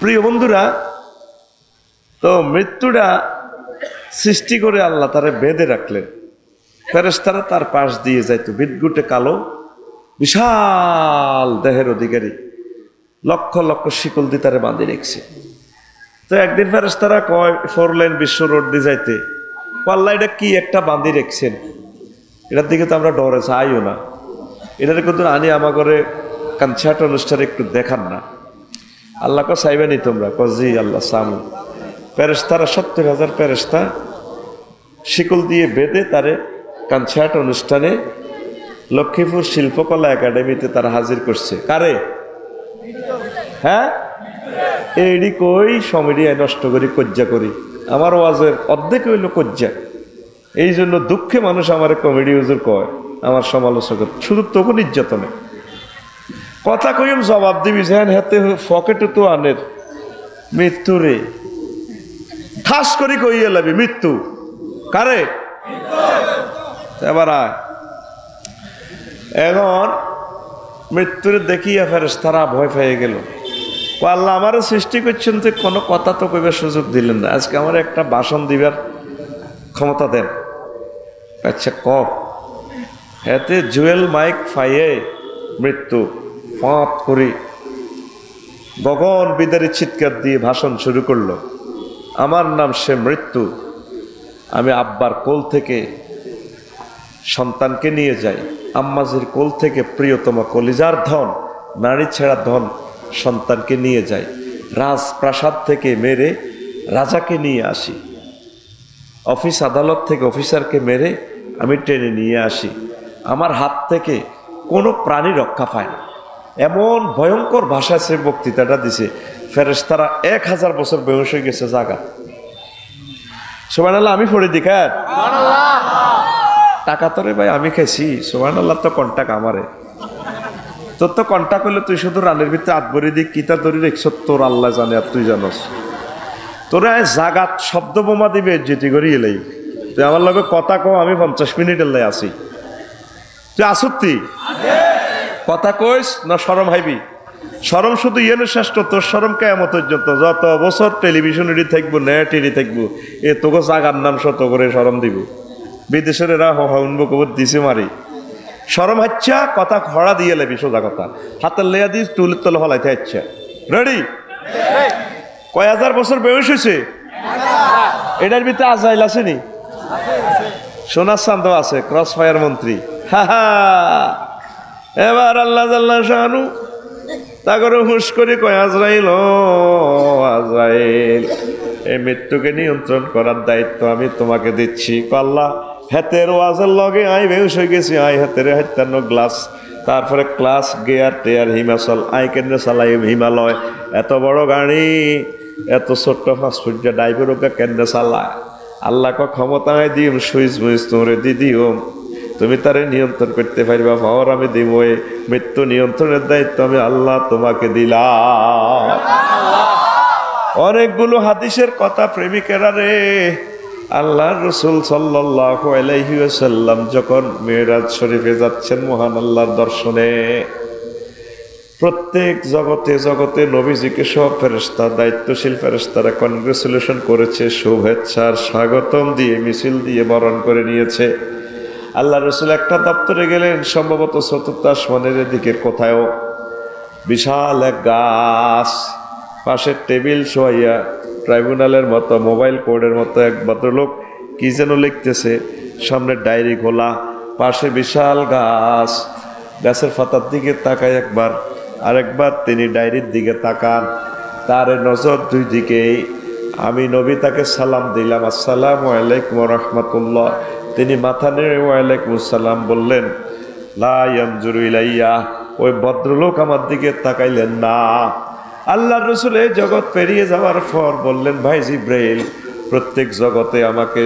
প্রিয় বন্ধুরা, তো মৃত্যুটা সৃষ্টি করে আল্লাহ তারে বেঁধে রাখলেন। ফেরেশতারা তার পাশ দিয়ে যাইতো, বিদ্যুটে কালো বিশাল দেহের অধিকারী, লক্ষ লক্ষ শিকল দিয়ে তারে বাঁধে রেখেছে। তো একদিন ফেরেশতারা কয় 4 লেন বিশ্ব রোড দিয়ে যাইতে, আল্লাহ এটা কি একটা বাঁধি রেখছেন, এটার দিকে তো আমরা ডরে চাইও না, এটার কিন্তু আনি আমা করে কনসার্ট অনুষ্ঠানে একটু দেখান না। আল্লাহ ক চাইবেনি তোমরা? জি আল্লাহ সামু। ফেরেশতারা 70,000 ফেরেশতা শিকল দিয়ে বেঁধে তারে কনসার্ট অনুষ্ঠানে লক্ষ্মীপুর শিল্পকলা একাডেমিতে তারা হাজির করছে। কারে? হ্যাঁ, এইডি কই সমিডিয়া নষ্ট করি, কজ্জা করি। আমার ওয়াজের অর্ধেক হইল কজ্জা। এই জন্য দুঃখে মানুষ আমার কমেডি হুজুর কয়, আমার সমালোচক, শুধু তখন নির্যাতনে কথা কইম জবাব দিবি যেন হাতে পকেটে তো আনের মৃত্যু রে, ঠাস করি কইয়ে লাবি মৃত্যু। কারে? এবার এখন মৃত্যুর দেখিয়া ফেরেশতারা ভয় পেয়ে গেল। আল্লাহ আমারও সৃষ্টি করছেন যে কোনো কথা তো কইবার সুযোগ দিলেন না, আজকে আমার একটা ভাষণ দিবার ক্ষমতা দেন। আচ্ছা ক। এতে জুয়েল মাইক ফাইয়ে মৃত্যু ফাঁত করি গগন বিদারী চিৎকার দিয়ে ভাষণ শুরু করলো। আমার নাম সে মৃত্যু, আমি আব্বার কোল থেকে সন্তানকে নিয়ে যাই, আম্মাজির কোল থেকে প্রিয়তম কলিজার ধন, নারী ছেঁড়া ধন সন্তানকে নিয়ে যাই, রাজপ্রাসাদ থেকে মেরে রাজাকে নিয়ে আসি, অফিস আদালত থেকে অফিসারকে মেরে আমি টেনে নিয়ে আসি, আমার হাত থেকে কোনো প্রাণী রক্ষা পায় না। এমন ভয়ঙ্কর ভাষায় সে বক্তৃতাটা দিছে, ফেরেশতারা 1000 বছর বেহুশ হয়ে গেছে জায়গা। সুবহানাল্লাহ। আমি পড়ে দিই কার টাকা তোরে ভাই আমি খাইছি, সুবহানাল্লাহ। তো কন্টাক্ট আমারে, তোর তো কন্টাক্ট হইলে তুই শুধু রানের ভিতরে হাত ভরে দিই কিতা ধরে রেখছ, তোর আল্লাহ জানে আর তুই জানস। তোরা জাগাত শব্দ বোমা দিবে যেটি করি এলাই, তুই আমার লগে কথা কও, আমি 50 মিনিটের লাই আসি, তুই আসুতি কথা কইস না শরম হাইবি? শরম শুধু ইয়েন শ্রেষ্ঠ, তোর শরম কেয়ামত পর্যন্ত যত বছর টেলিভিশন এডি থাকবো, নেট এডি থাকবো, এ তোকে জাগার নাম শত করে শরম দিব। বিদেশের এরা হউনবো কবর দিছে মারি, শরম হাচ্ছা কথা খড়া দিয়ে লেবি, সোজা কথা হাতের লেয়া দিস তুলের তলে হলাইতে হাচ্ছা। রেডি? কয় 1000 বছর বয়স হয়েছে, এটার ভিতরে আজাইল আসেনি? সোনার চান্দ আছে, ক্রস ফায়ার মন্ত্রী। হা হা, এবার আল্লাহ জাল্লা শানু তা করে হুঁশ করে কয়, আজরাইল আজরাইল, এই মৃত্যুকে নিয়ন্ত্রণ করার দায়িত্ব আমি তোমাকে দিচ্ছি। আল্লাহ হাতের ওয়াজের লগে আই বেহুশ হয়ে গেছি, আই হাতের হাত্যান্ন গ্লাস, তারপরে ক্লাস গিয়ার টেয়ার হিমাচল আই কেন্দ্রে চালাই হিমালয়, এত বড় গাড়ি এত ছোট্ট ফাঁসফুটটা ড্রাইভার ওকে কেন্দ্রে চালায়। আল্লাহ ক ক্ষমতায় দিম, সুইচ মুইচ তোমরে দিদিও, তুমি তারে নিয়ন্ত্রণ করতে পারবা, পাওয়ার আমি দিব, মৃত্যু নিয়ন্ত্রণের দায়িত্ব আমি আল্লাহ তোমাকে দিলাম। অনেকগুলো হাদিসের কথা প্রেমিকেরা রে, আল্লাহ রসুল সাল্লাল্লাহু আলাইহি ওয়াসাল্লাম যখন মেরাজ শরীফে যাচ্ছেন মহান আল্লাহর দর্শনে, প্রত্যেক জগতে জগতে নবীজিকে সব ফেরেশতা, দায়িত্বশীল ফেরেশতারা কনগ্রেচুলেশন করেছে, শুভেচ্ছার স্বাগতম দিয়ে মিছিল দিয়ে বরণ করে নিয়েছে। আল্লাহ রসুল একটা দপ্তরে গেলেন, সম্ভবত 4র্থ আসমানের দিকে কোথাও, বিশাল এক গাছ, পাশে টেবিল শোয়াইয়া ট্রাইব্যুনালের মতো মোবাইল কোর্টের মতো এক ভদ্রলোক কি যেন লিখতেছে, সামনে ডায়েরি খোলা, পাশে বিশাল গাছ, গাছের পাতার দিকে তাকায় একবার, আরেকবার তিনি ডায়েরির দিকে তাকান, তার নজর দুই দিকেই। আমি নবী তাকে সালাম দিলাম, আসসালামু আলাইকুম ওয়া রাহমাতুল্লাহ, তিনি মাথা নেড়ে ওয়ালাইকুম আসসালাম বললেন। লা ইয়ানজুরু ইলাইয়া, ওই ভদ্রলোক আমার দিকে তাকাইলেন না। আল্লাহর রাসূল এই জগৎ পেরিয়ে যাওয়ার পর বললেন, ভাই জিব্রাইল, প্রত্যেক জগতে আমাকে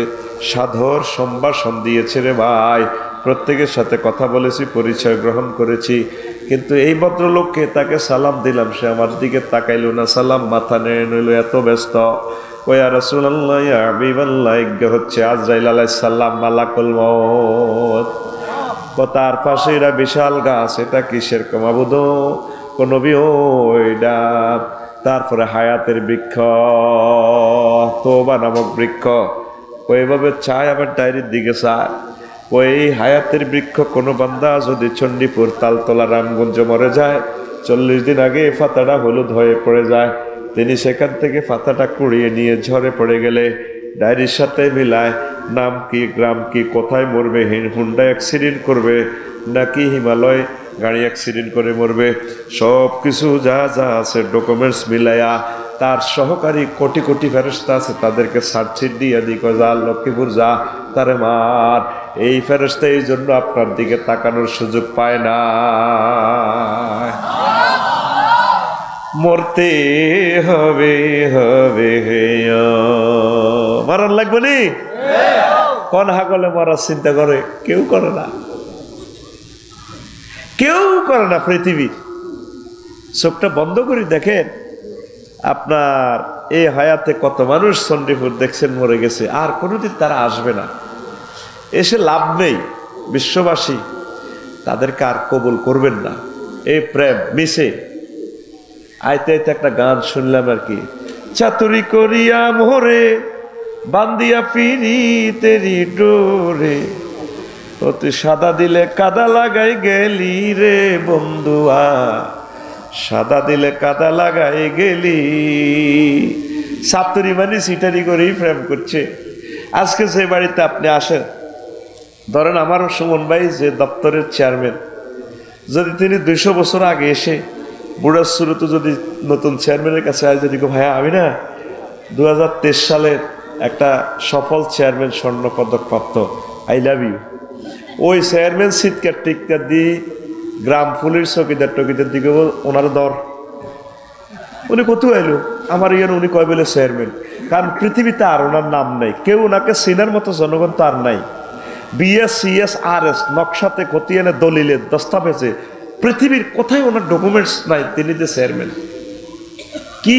সাদর সম্ভাষণ দিয়েছে রে ভাই, প্রত্যেকের সাথে কথা বলেছি, পরিচয় গ্রহণ করেছি, কিন্তু এই ভদ্রলোককে তাকে সালাম দিলাম, সে আমার দিকে তাকাইল না, সালাম মাথা নেড়ে নিল, এত ব্যস্ত। ও ইয়া রাসূলুল্লাহ, ইয়া হাবিবাল্লাহ, হচ্ছে আজরাইল আলাইহিস সালাম, মালাকুল মউত। তার পাশে এরা বিশাল গাছ, এটা কিসের মাবুদ? নবী, ওইটা তারপরে হায়াতের বৃক্ষ, তওবা নামক বৃক্ষ, ওইভাবে চায়, আবার ডায়েরির দিকে চায়। ওই হায়াতের বৃক্ষ কোনো বান্দা যদি চণ্ডীপুর তালতলা রামগঞ্জ মরে যায়, 40 দিন আগে পাতাটা হলুদ হয়ে পড়ে যায়, তিনি সেখান থেকে পাতাটা কুড়িয়ে নিয়ে ঝরে পড়ে গেলে ডায়েরির সাথে মিলায় নাম কি, গ্রাম কি, কোথায় মরবে, হুন্ডা অ্যাক্সিডেন্ট করবে নাকি হিমালয় গাড়ি অ্যাক্সিডেন্ট করে মরবে, সব কিছু যা যা আছে ডকুমেন্টস মিলাইয়া তার সহকারী কোটি কোটি ফেরেশতা আছে, তাদেরকে সার্চিট দিয়ে দিক, যা লক্ষ্মীপুর যা, তারে মার। এই ফেরেশতা এই জন্য আপনার দিকে তাকানোর সুযোগ পায় না। মরতে হবে হবে, মারার লাগবে নি? কোন হাগলে মরার চিন্তা করে? কেউ করে না, কেউ করে না পৃথিবী। চোখটা বন্ধ করে দেখেন, আপনার এই হায়াতে কত মানুষ চণ্ডীপুর দেখছেন মরে গেছে, আর কোনোদিন তারা আসবে না, এসে লাভ নেই। বিশ্ববাসী তাদেরকে আর কবুল করবেন না। এই প্রেম মিশে আইতে আইতে একটা গান শুনলাম আর কি, চাতুরি করিয়া মোরে বান্দিয়া পিরি তেরি ডোরে, অতি সাদা দিলে কাদা লাগাই গেলি রে বন্ধুয়া, সাদা দিলে কাদা লাগাই গেলি। চাতুরি মানে সিটারি করেই প্রেম করছে। আজকে যে বাড়িতে আপনি আসেন, ধরেন আমার সুমন ভাই যে দপ্তরের চেয়ারম্যান, যদি তিনি 200 বছর আগে এসে বুড়ার শুরুতে যদি নতুন চেয়ারম্যানের কাছে আজ যদি ভাইয়া আমি না 2023 সালের একটা সফল চেয়ারম্যান স্বর্ণ পদক প্রাপ্ত, আই লাভ ইউ, ওই চেয়ারম্যান চিৎকার টিৎকার দিয়ে গ্রাম ফুলের চকিদার টকিদার দিকে ওনার দর, উনি কত আইলো আমার ইয়ার, উনি কয় বলে চেয়ারম্যান। কারণ পৃথিবীতে আর ওনার নাম নাই, কেউ ওনাকে চেনার মতো জনগণ তো আর নাই। BS CS RS নকশাতে খতিয়ানে দলিলে দস্তাবেজে পৃথিবীর কোথায় ওনার ডকুমেন্টস নাই, তিনি যে চেয়ারম্যান। কি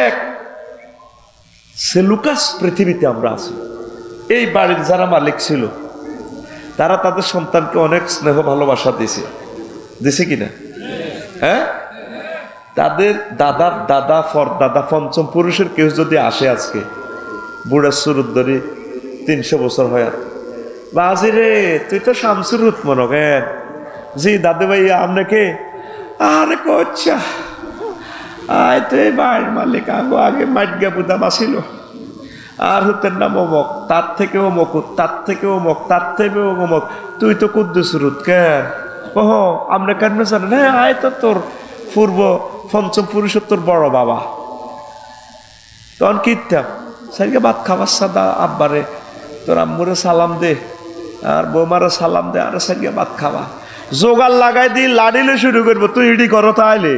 এক সেলুকাস পৃথিবীতে আমরা আছি। এই বাড়ির যারা মালিক ছিল তারা তাদের সন্তানকে অনেক স্নেহ ভালোবাসা দিছে কিনা? হ্যাঁ, তাদের দাদার দাদা দাদা পঞ্চম পুরুষের কেউ যদি আসে আজকে বুড়ার সুরুত ধরে 300 বছর হয়, বাজি রে তুই তো শামসুর মনে কেন, জি দাদু ভাইয়া আপনাকে, আরে কোচ্ছা আয় তো এই বাড়ির মালিক, আগো আগে মাটগা বুদা বাসিল, আর হতেন নাম অমক, তার থেকে অমক, তার থেকে অমক, তার থেকে অমক, তুই তো কুদ্দুসুরুত কেন? ওহ আমরা কেন জানেন? হ্যাঁ আয় তো তোর পূর্ব পঞ্চম পুরুষের তোর বড় বাবা। তখন কিতাম সাইকে ভাত খাবার সাদা আব্বারে, তোর আম্মুরে সালাম দে আর বৌমারে সালাম দে, আর সাইকে ভাত খাবা। জোগাড় লাগাই দি লাড়িলে শুরু করবো, তুই ইডি করো তাইলে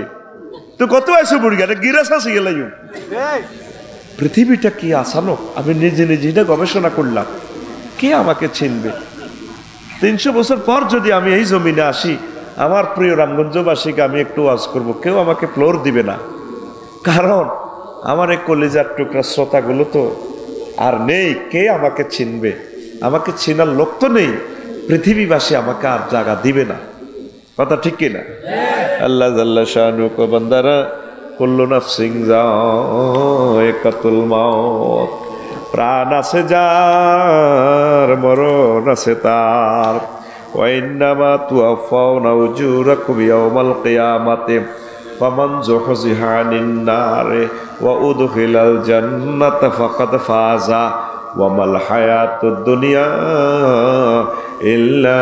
তুই কত আইসো বুড়ি গেলে গিরাস আসি গেল। পৃথিবীটা কি আসানো, আমি নিজে নিজে গবেষণা করলাম, কে আমাকে চিনবে? 300 বছর পর যদি আমি এই জমিনে আসি, আমার প্রিয় রামগঞ্জবাসীকে আমি একটু ওয়াজ করব, কেউ আমাকে ফ্লোর দিবে না। কারণ আমার এই কলিজার টুকরা শ্রোতাগুলো তো আর নেই, কে আমাকে চিনবে? আমাকে চেনার লোক তো নেই, পৃথিবীবাসী আমাকে আর জায়গা দিবে না। কথা ঠিক কিনা? আল্লাহ জাল্লা শানু কো বান্দারা কুল্লু নাফসিন যায়কাতুল মাউত, প্রাণ আছে যার মরণ আছে তার, ওয়া ইন্নামা তুওয়াফাউনা উজুরাকুম ইয়াওমাল কিয়ামাতি ফামান যুহজিহা আনিন নারি ওয়া উদখিলাল জান্নাতা ফাকাদ ফাজা ওয়া মাল হায়াতুদ দুনিয়া ইল্লা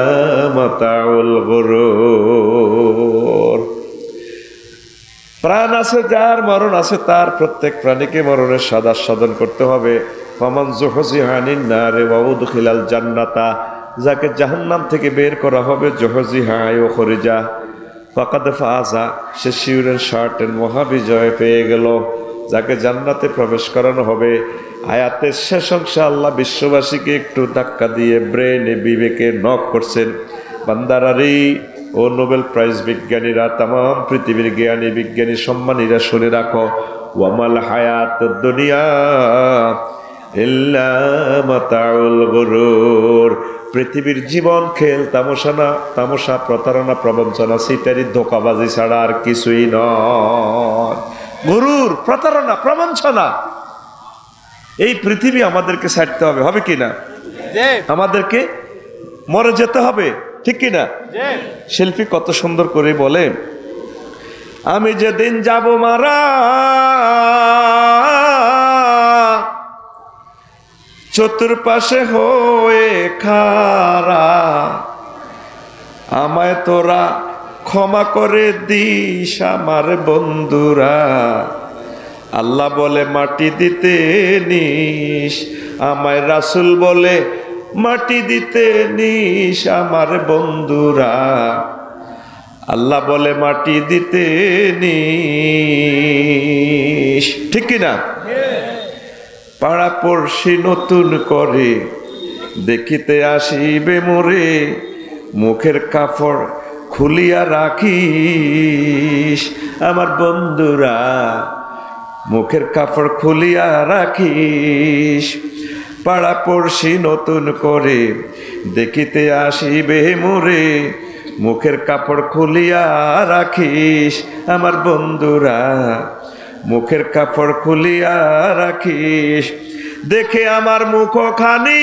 মাতাউল গুরুর। প্রাণ আছে যার মরণ আছে তার, প্রত্যেক প্রাণীকে মরণের স্বাদ আস্বাদন করতে হবে। ফামান যুহজিহা আনিন নারি ওয়া উদখিলাল জান্নাতা, যাকে জাহান্নাম থেকে বের করা হবে, যুহজিহা ইউখরিজা ফাকাদ ফাজা, সে শিউরের শার্টের মহাবিজয় পেয়ে গেল। যাকে জান্নাতে প্রবেশ করানো হবে। আয়াতের শেষ অংশে আল্লাহ বিশ্ববাসীকে একটু ধাক্কা দিয়ে ব্রেনে বিবেকে নক করছেন, বান্দারারি ও নোবেল প্রাইজ বিজ্ঞানীরা, তাম পৃথিবীর জ্ঞানী বিজ্ঞানী সম্মানীরা শুনে রাখো, ওয়ামাল হায়াতুদ দুনিয়া ইল্লা মাতাউল গুরুর। পৃথিবীর জীবন খেল তামাশা না, তামাশা, প্রতারণা, প্রবঞ্চনা, সিটারি, ধোকাবাজি ছাড়া আর কিছুই নয়। গরুর, প্রতারণা, প্রবঞ্চনা। এই পৃথিবী আমাদেরকে ছাড়তে হবে, হবে কিনা? আমাদেরকে মরে যেতে হবে, ঠিক কিনা? শিল্পী কত সুন্দর করে বলে, আমি যেদিন যাব মারা, চতুর্পাশে হয়ে খাড়া, আমায় তোরা ক্ষমা করে দিস আমার বন্ধুরা। আল্লাহ বলে মাটি দিতে নিস, আমায় রাসূল বলে মাটি দিতে নিস আমার বন্ধুরা। আল্লাহ বলে মাটি দিতে নিস, ঠিক কিনা? পাড়া পড়শি নতুন করে দেখিতে আসিবে মোরে, মুখের কাপড় খুলিয়া রাখিস আমার বন্ধুরা, মুখের কাপড় খুলিয়া রাখিস। পাড়া পড়শি নতুন করে দেখিতে আসিবে মোরে, মুখের কাপড় খুলিয়া রাখিস আমার বন্ধুরা, মুখের কাপড় খুলিয়া রাখিস। দেখে আমার মুখখানি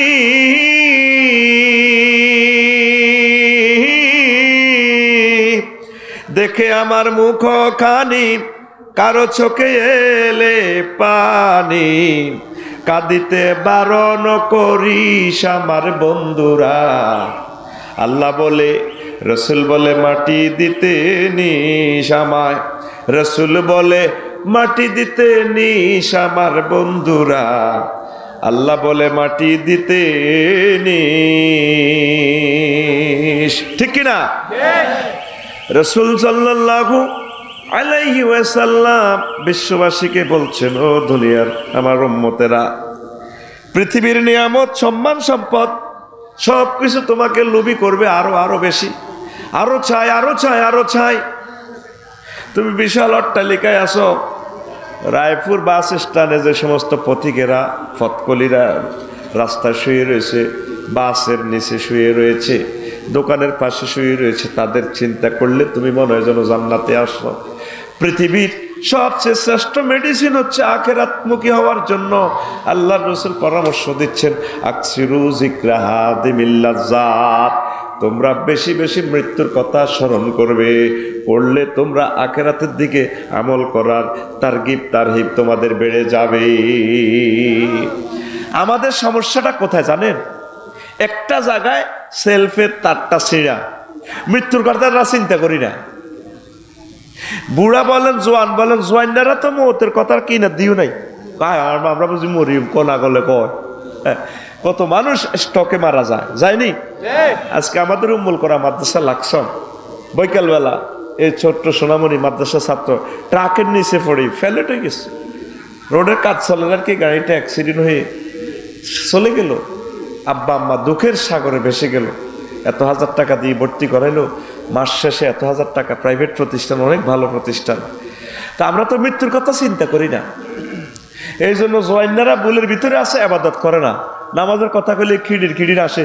দেখে আমার মুখখানি কারো চোখে এলে পানি, কাঁদিতে বারণ করিস আমার বন্ধুরা। আল্লাহ বলে রসুল বলে মাটি দিতে নিস আমায়, রসুল বলে মাটি দিতে নিস আমার বন্ধুরা। আল্লাহ বলে মাটি দিতে নিস, ঠিক কিনা? রসুল সাল্লাল্লাহু আলাইহি ওয়াসাল্লাম বিশ্ববাসীকে বলছেন, ও দুনিয়ার আমার উম্মতেরা, পৃথিবীর নিয়ামত, সম্মান, সম্পদ সবকিছু তোমাকে লোভী করবে, আরো আরো বেশি, আরো চাই, আরো চাই, আরো চাই। তুমি বিশাল অট্টালিকায় আসো, রায়পুর বাস স্ট্যান্ডে যে সমস্ত পথিকেরা, ফতকলিরা রাস্তায় শুয়ে রয়েছে, বাসের নিচে শুয়ে রয়েছে, দোকানের পাশে শুয়ে রয়েছে, তাদের চিন্তা করলে তুমি মনে হয় যেন জান্নাতে আসো। পৃথিবীর সবচেয়ে শ্রেষ্ঠ মেডিসিন হচ্ছে আখিরাতমুখী হওয়ার জন্য আল্লাহর রাসূল পরামর্শ দিচ্ছেন, আকসিরু যিকরা হাদিমিল লাজ্জাত, তোমরা বেশি বেশি মৃত্যুর কথা স্মরণ করবে, পড়লে তোমরা আখিরাতের দিকে আমল করার তারগিব তারহিব তোমাদের বেড়ে যাবে। আমাদের সমস্যাটা কোথায় জানেন? একটা জায়গায় সেলফের তারটা ছিঁড়া, মৃত্যুর কথা চিন্তা করি না। বুড়া বলেন, জোয়ান বলেন, জোয়ানরা তো মৌতের কথার কি না দিও নাই, আমরা বুঝি মরি কোনা গলে কয়। কত মানুষ স্টকে মারা যায়, যায়নি? আজকে আমাদের উম্মুল করা মাদ্রাসা লাকসাম বৈকালবেলা এই ছোট্ট সোনামণি মাদ্রাসা ছাত্র ট্রাকের নিচে পড়ে ফেলেট হয়ে গেছে। রোডের কাজ চলে আর কি, গাড়িটা অ্যাক্সিডেন্ট হয়ে চলে গেল। আব্বা আম্মা দুঃখের সাগরে ভেসে গেল। এত হাজার টাকা দিয়ে ভর্তি করাইলো, মাস শেষে এত হাজার টাকা, প্রাইভেট প্রতিষ্ঠান, অনেক ভালো প্রতিষ্ঠান। তা আমরা তো মৃত্যুর কথা চিন্তা করি না। এই জন্য জোয়াইনারা বুলের ভিতরে আসে, আবাদত করে না। নামাজের কথা কইলে খিড়ির খিড়ির আসে,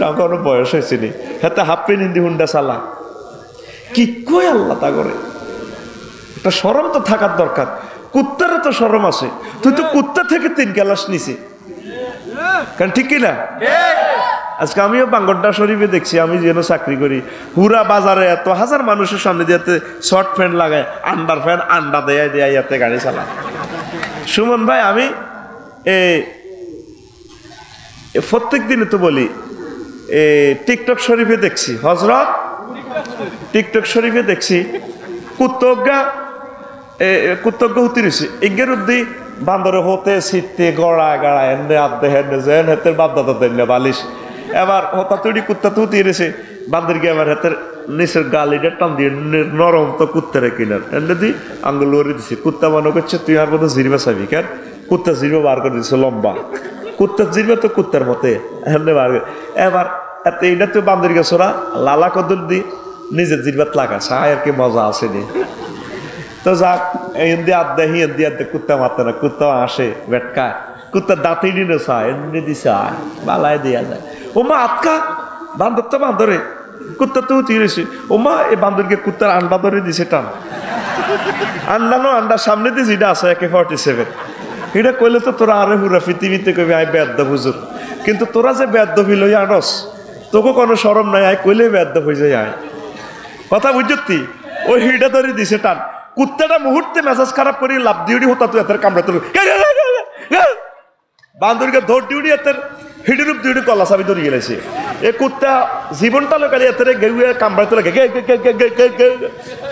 আমার বয়স হয়েছে নি, হাতে হাফ পেন হিন্দি হুন্ডা চালা। কি কই আল্লাহ তা করে? একটা শরম তো থাকার দরকার। কুত্তারও তো শরম আছে, তুই তো কুত্তা থেকে 3 ক্লাস নিছে, কারণ ঠিক কিনা? আজকে আমিও বাঙ্গরডা শরীফে দেখছি, আমি যেন চাকরি করি, পুরা বাজারে এত হাজার মানুষের সামনে দিয়ে শর্ট প্যান্ট লাগায়, আন্ডার প্যান্ট আন্ডা দেয় ইয়াতে গাড়ি চালায়। সুমন ভাই, আমি প্রত্যেক দিনে তো বলি, টিকটক শরীফে দেখছি, হজরত টিকটক শরীফে দেখছি কুত্তজ্ঞ হতে রয়েছে, ইজ্ঞের উদ্দি বান্দরে হতে শীতে গড়া গাড়া এনে আদে হেনে যেন হেতের বাপদাদা দেন বালিশ। এবার হতা তৈরি কুত্তা তো হতে রয়েছে, বান্দের গিয়ে আবার হাতের নিচের গালিটা টান দিয়ে নরম তো কুত্তারে কিনার এনে দি আঙ্গুল লড়ে দিছি। কুত্তা মনে করছে তুই আর বোধ জিরবা চাবি, কেন কুত্তা জিরবা বার করে দিচ্ছে লম্বা, কুত্তার জিরবা তো কুত্তার মতে এমনি বার করে। এবার এইটা তো বান্দের গেছে ওরা লালা কদর দি নিজের জিরবাত লাগা, সায় আর কি মজা আসেনি। তো যাক, হিন্দি আড্ডা হিন্দি আড্ডা, কুত্তা মারতে না, কুত্তা আসে বেটকায়, কুত্তার দাঁতই নিয়ে চায় এমনি দিছে বালায় দেওয়া যায়। ও মা আটকা বান্দর তো বান্দরে, কুত্তা তো উঠে রয়েছে, ও মা এই বান্দরকে কুত্তার আন্ডা ধরে দিছে টান। আন্ডানো আন্ডার সামনে দিয়ে যেটা আছে AK-47 এটা কইলে তো তোরা আরে হুরা পৃথিবীতে কবি আই বেদ্য হুজুর, কিন্তু তোরা যে বেদ্য ফিল হই আনস তোকে কোনো শরম নাই, আয় কইলে বেদ্য হয়ে যায় আয় কথা বুঝতি। ওই হিটা ধরে দিছে টান, কুত্তাটা মুহূর্তে মেজাজ খারাপ করে লাভ দিউডি হতা তুই এত কামড়া তোর বান্দরকে ধর দিউডি এত হিডিরূপ দিউডি কলা চাবি ধরে গেলেছে। এ কুত্তা জীবনটা লোকালি এত গেউয়ে কামড়া তোলা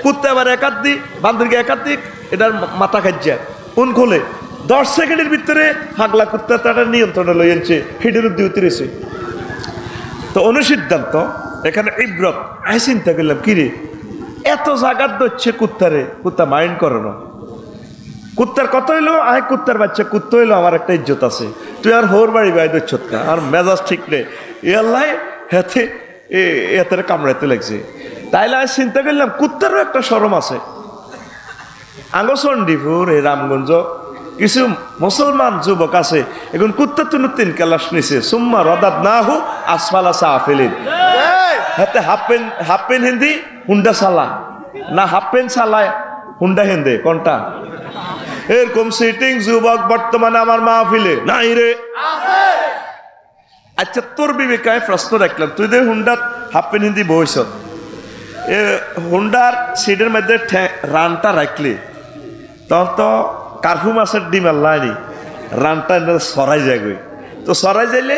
কুত্তা আবার একাত দি বান্দরকে একাত দিক এটার মাথা খাইছে কোন খোলে 10 সেকেন্ডের ভিতরে ফাগলা কুত্তা তাটা নিয়ন্ত্রণে লই আনছে হিডিরূপ দিয়ে উতরেছে। তো অনুসিদ্ধান্ত এখানে ইব্রত আই চিন্তা করলাম কিরে এত জাগাত দচ্ছে কুত্তারে, কুত্তা মাইন্ড করে না। কুত্তার কত হইলো আয় কুত্তার বাচ্চা কুত্তা হইলো আমার একটা ইজ্জত আছে, তুই আর হোর বাড়ি বাই দচ্ছত না আর মেজাজ ঠিক নেই ইয়াল্লাই হাতে এতে কামড়াইতে লাগছে। তাইলে আজ চিন্তা করলাম কুত্তারও একটা শরম আছে। আঙ্গচন্ডিপুর এই রামগঞ্জ কিছু মুসলমান যুবক আছে এখন কুত্তা তুনু 3 ক্লাস নিছে সুম্মা রদাদ না হু আসফালা সাফিলিন হাতে হাফ পেন হিন্দি হুন্ডা সালা না হাফ পেন সালায় হুন্ডা হিন্দে কোনটা এরকম সিটিং যুবক বর্তমানে আমার মাহফিলে নাই রে। আচ্ছা তোর বিবেকায় প্রশ্ন রাখলাম, তুই যে হুন্ডার হাফ পেন হিন্দি বইস এ হুন্ডার সিটের মধ্যে রানটা রাখলি তখন তো কার্ফু মাছের ডিম আল্লাহনি রানটা সরাই যায় গই, তো সরাই যাইলে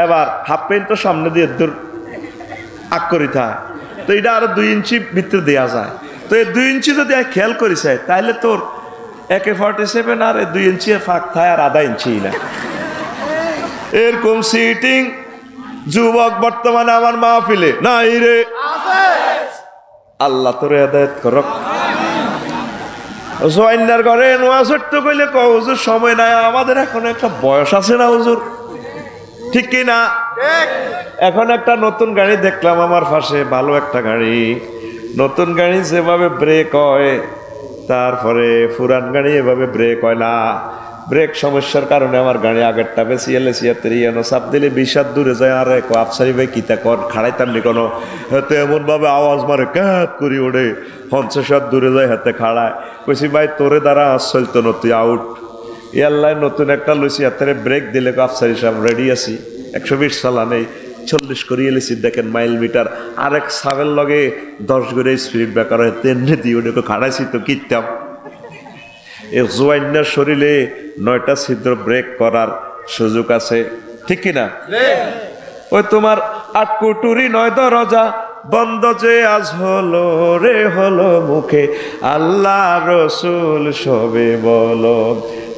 এবার হাফ পেন তো সামনে দিয়ে দূর আগ করি থাকে, তো এটা আরো 2 ইঞ্চি ভিতরে দেওয়া যায়। তো এই 2 ইঞ্চি যদি খেয়াল করি চাই তাহলে তোর AK-47 আর 2 ইঞ্চি ফাঁক থাকে আর আধা ইঞ্চি না। এরকম সিটিং যুবক বর্তমানে আমার মাহফিলে নাই রে। আল্লাহ তোরে হেদায়েত করক। জয়নার ঘরে নোয়া ছোট্ট কইলে ক হুজুর সময় নাই, আমাদের এখন একটা বয়স আছে না হুজুর, ঠিক কি না? এখন একটা নতুন গাড়ি দেখলাম আমার পাশে, ভালো একটা গাড়ি, নতুন গাড়ি যেভাবে ব্রেক হয় তারপরে পুরান গাড়ি এভাবে ব্রেক হয় না। ব্রেক সমস্যার কারণে আমার গাড়ি আগেরটা বেশি এলে সিয়াতেরিয়ানো চাপ দিলে 20 হাত দূরে যায়। আর আফসারি ভাই কিতা কর খাড়াইতাম নি কোনো, হাতে এমনভাবে আওয়াজ মারে ক্যাত করি ওড়ে 50 হাত দূরে যায় হাতে খাড়ায়। কইছি ভাই তোরে দ্বারা আজ চলতো না, তুই আউট। ইয়াল্লাই নতুন একটা লইছি হাতে ব্রেক দিলে আফসারি সাহেব রেডি আছি 120 চালা নেই 40 করিয়ে এলেছি দেখেন মাইল মিটার। আরেক সাবের লগে 10 করে স্পিড ব্রেকার হয় তেমনি দিয়ে ওটাকে খাড়াইছি তো কিতাম। এই জোয়াইনার শরীরে 9টা ছিদ্র ব্রেক করার সুযোগ আছে, ঠিক কিনা? ওই তোমার 8 কুটুরি 9 দরজা বন্ধ যে আজ হলো রে হলো মুখে আল্লাহ রসুল সবে বলো,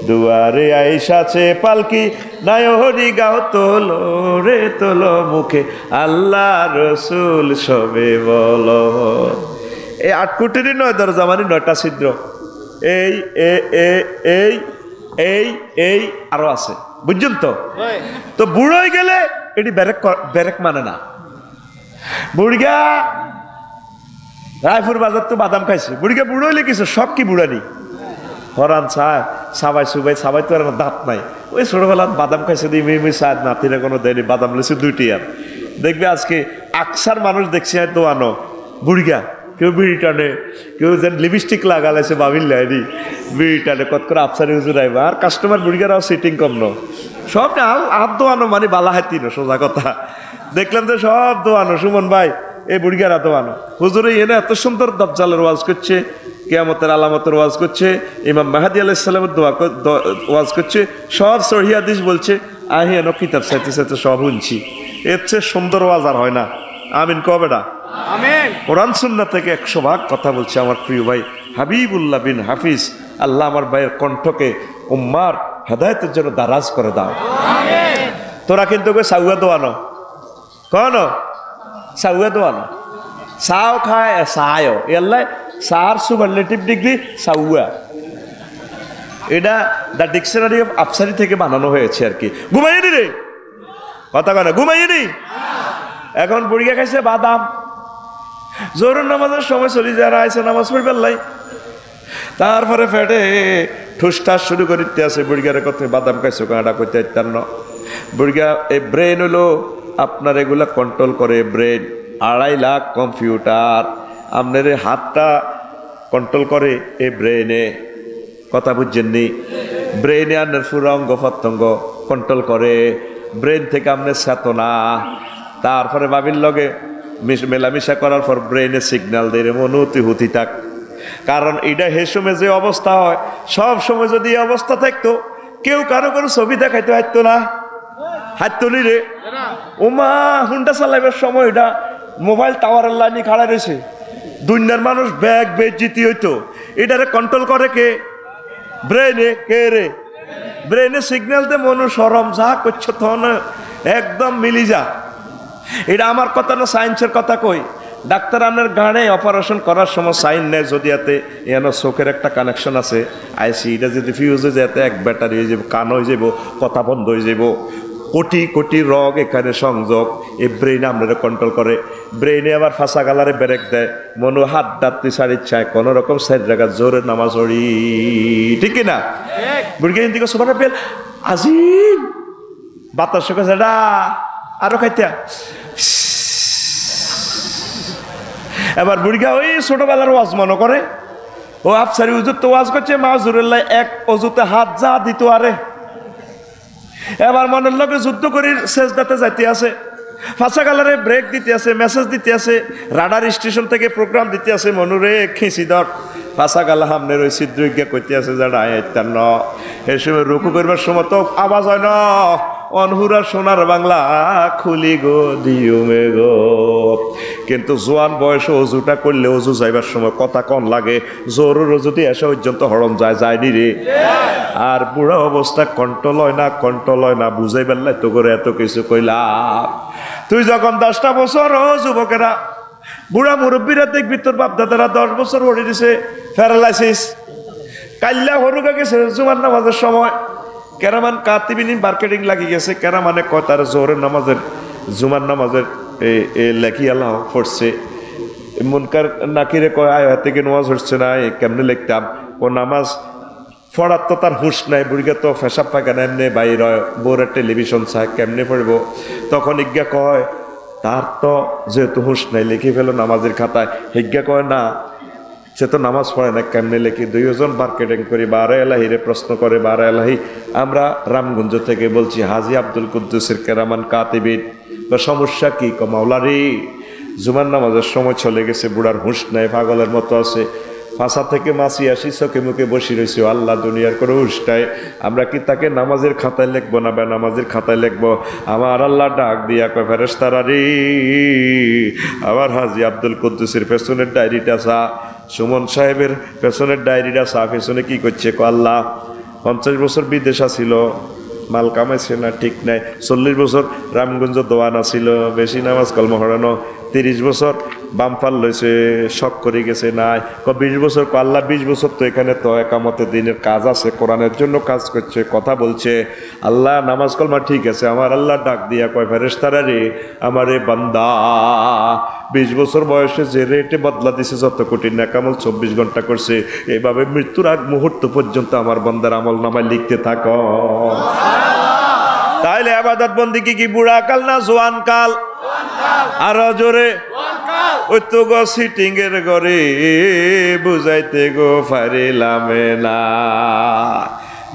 দুয়ারে আইসাছে পালকি নায়রি গাও তোলো রে তোলো মুখে আল্লাহ রসুল সবে বলো। এই 8 কুটুরি 9 দরজা মানে 9টা ছিদ্র, এই এই এই এই আরো আছে, বুঝছেন তো? তো বুড়ো হয়ে গেলে এটি ব্যারেক মানে না। বুড়িগা রায়পুর বাজার তো বাদাম খাইছে, বুড়িগা বুড়ো হইলে কিছু সব কি বুড়ানি হরান চায় সাবাই সুবাই সাবাই তো আর দাঁত নাই, ওই ছোটবেলা বাদাম খাইছে দিয়ে মিমি চায় নাতিরা কোনো দেয়নি, বাদাম লেছে 2টি। আর দেখবে আজকে আকসার মানুষ দেখছি দোয়ানো বুড়িগা কেউ বিড়ি টানে, কেউ যেন লিপস্টিক লাগালাইছে বাবিল লাইনি বিড়ি টানে কত করে আফসারি হুজুর আইবা। আর কাস্টমার বুড়িগারাও সিটিং কম ন, সব হাত দোয়ানো মানে বালা হাতি না, সোজা কথা। দেখলাম যে সব দোয়ানো, সুমন ভাই এই বুড়িগারা দোয়ানো হুজুরে এনে এত সুন্দর দজ্জালের ওয়াজ করছে, কিয়ামতের আলামতের ওয়াজ করছে, ইমাম মাহাদি আলাইহিস সালামের ওয়াজ করছে, সব সহিহ হাদিস বলছে। আহি এনো কিতাব সাইতে সাইতে সব শুনছি, এর চেয়ে সুন্দর ওয়াজ আর হয় না। আমিন কবে না? আমিন। কোরআন সুন্নাহ থেকে 100 ভাগ কথা বলছে আমার প্রিয় ভাই হাবিবুল্লাহ বিন হাফিজ। আল্লাহ আমার ভাইয়ের কণ্ঠকে উম্মার হেদায়েতের জন্য দারাজ করে দাও। আমিন। তোরা কিন্তু সাউয়া দোয়ানো কনো, সাউয়া দোয়ানো সাও খায় সায়ও ইয়াল্লাই সার সুপারলেটিভ ডিগ্রি সাউয়া, এটা দ্য ডিকশনারি অফ আফসারি থেকে বানানো হয়েছে আর কি। ঘুমাইনি রে কথা কয় না, ঘুমাইনি। এখন বুড়িয়া খাইছে বাদাম, জোহরের নামাজের সময় চলি যারা আইসে নামাজ পড়বে লাই, তারপরে ফেটে ঠুসঠাস শুরু করিতে আছে। বুড়িয়ারে কত বাদাম খাইছো কাঁটা করতে ইত্যান্ন। বুড়িয়া এই ব্রেন হলো আপনার এগুলা কন্ট্রোল করে ব্রেন। 2.5 লাখ কম্পিউটার আপনার হাতটা কন্ট্রোল করে এই ব্রেনে। কথা বুঝছেননি? ব্রেনে আপনার পুরো অঙ্গ প্রত্যঙ্গ কন্ট্রোল করে। ব্রেন থেকে আপনার চেতনা, তারপরে বাবির লগে মেলামেশা করার পর ব্রেনে সিগন্যাল দেয় অনুতি হুতি থাক। কারণ এটা হে সময় যে অবস্থা হয়, সব সময় যদি এই অবস্থা থাকতো কেউ কারো কারো ছবি দেখাইতে হাঁটতো না। হাঁটতলি রে ওমা হুন্ডা চালাইবার সময় এটা মোবাইল টাওয়ারের লাইনে খাড়া রয়েছে, দুনিয়ার মানুষ ব্যাগ বেজ্জিতি হইতো। এটারে কন্ট্রোল করে কে? ব্রেনে। কে রে? ব্রেনে সিগন্যাল দে মনু সরম যা করছো তখন একদম মিলি যা। এটা আমার কথা না, সায়েন্সের কথা কই। ডাক্তার আপনার গানে অপারেশন করার সময় সাইন নেয় যদি এতে এনে চোখের একটা কানেকশন আছে আইসি, এটা যদি ফিউজ হয়ে যায় এক ব্যাটারি হয়ে যাব, কান হয়ে যাব, কথা বন্ধ হয়ে যাব। কোটি কোটি রগ এখানে সংযোগ, এই ব্রেইনে আপনারা কন্ট্রোল করে। ব্রেইনে আবার ফাঁসা গালারে ব্রেক দেয়, মনো হাত ডাত্তি সারির চায় কোনো রকম সাইড রাখা জোরে নামাজ পড়ি, ঠিক না? বুড়ি দিকে সবার বেল আজিব বাতাস কাছে আরো খাইতা। এবার বুড়িগা ওই ছোটবেলার ওয়াজ মনে করে, ও আফসারি হুজুর তো ওয়াজ করছে, মাহুজুরুল্লাহ এক অজুতে হাত যা দিত আরে। এবার মনের লোকে যুদ্ধ করি সেজদাতে যাইতে আছে, ফাঁসা কালারে ব্রেক দিতে আছে, মেসেজ দিতে আছে, রাডার স্টেশন থেকে প্রোগ্রাম দিতে আছে, মনুরে খিঁচি ধর ফাঁসা গালা হামনের ওই ছিদ্রজ্ঞা করতে আছে যারা আয়তার ন। এই সময় রুকু করবার সময় তো আওয়াজ হয় না, অনহুরা সোনার বাংলা খুলি গো দিও মে গো। কিন্তু জোয়ান বয়সে অজুটা করলে অজু যাইবার সময় কথা কম লাগে, জোরের অজুতে এসে পর্যন্ত হরম যায়নি রে। আর বুড়া অবস্থা কন্ট্রোল হয় না, কন্ট্রোল হয় না, বুঝাই বেললাই তো করে এত কিছু কইলাম। তুই যখন 10টা বছর ও যুবকেরা বুড়া মুরব্বীরা দেখবি তোর বাপদাদারা 10 বছর পড়ে দিছে প্যারালাইসিস। কাল্লা হরুকা গেছে জুমার নামাজের সময়, কেরামান কাতিবিনী মার্কেটিং লাগি গেছে, কেরামানে কয় তার জোহরের নামাজের জুমার নামাজের লেখি আল্লাহ পড়ছে। মুনকার নাকিরে কয় আয় থেকে নামাজ হচ্ছে না, কেমনে লিখতাম? ও নামাজ পড়ার তো তার হুশ নাই, বুড়িকে তো ফেসাব পায়খানা এমনি বাইর হয়, বউরের টেলিভিশন চায়, কেমনে পড়ব? তখন ইজ্ঞা কয় তার তো যেহেতু হুশ নাই লিখে ফেলো নামাজের খাতায়। হিজ্ঞা কয় না, সে তো নামাজ পড়ে না, কেমনে লেখি? দুইজন মার্কেটিং করি, বারা এলাহিরে প্রশ্ন করে, বারা এলাহি আমরা রামগঞ্জ থেকে বলছি, হাজি আব্দুল কুদ্দুসের কেরামান কাতিবিন, বা সমস্যা কি? মাওলারি জুমার নামাজের সময় চলে গেছে, বুড়ার হুঁশ নাই, পাগলের মতো আছে, ফাঁসা থেকে মাছি আসি চোখে মুখে বসে রয়েছে, আল্লাহ দুনিয়ার কোনো হুঁশ নাই, আমরা কি তাকে নামাজের খাতায় লিখবো না? নামাজের খাতায় লিখবো। আমার আল্লাহ ডাক দিয়া কয় ফেরেশতারা রে, আমার হাজি আব্দুল কুদ্দুসের পেছনের ডায়েরিটা চা, সুমন সাহেবের পেছনের ডায়েরিটা চা, পেছনে কি করছে? আল্লাহ 50 বছর বিদেশ ছিল, মাল কামাইছে না ঠিক নাই, 40 বছর রামগঞ্জ দোয়ানা ছিল, বেশি নামাজ কলমা হরানো, 30 বছর বামফাল লইছে, শখ করে গেছে নাই, 20 বছর। আল্লাহ 20 বছর তো এখানে তো একামতে দিনের কাজ আছে, কোরআনের জন্য কাজ করছে, কথা বলছে, আল্লাহ নামাজ কলমা ঠিক আছে। আমার আল্লাহ ডাক দিয়া কয় ফেরেশতারা রে, আমার এ বান্দা 20 বছর বয়সে যে রেটে বদলা দিছে, যত কোটি নেকামল 24 ঘন্টা করছে, এইভাবে মৃত্যুর আগ মুহূর্ত পর্যন্ত আমার বান্দার আমল নামায় লিখতে থাকো। তাইলে আবাদত বন্দিগি কি বুড়া কাল না জোয়ান কাল? আরো জোরে ওই তো গো সিটিং এর ঘরে বুঝাইতে গো পারিলামে না।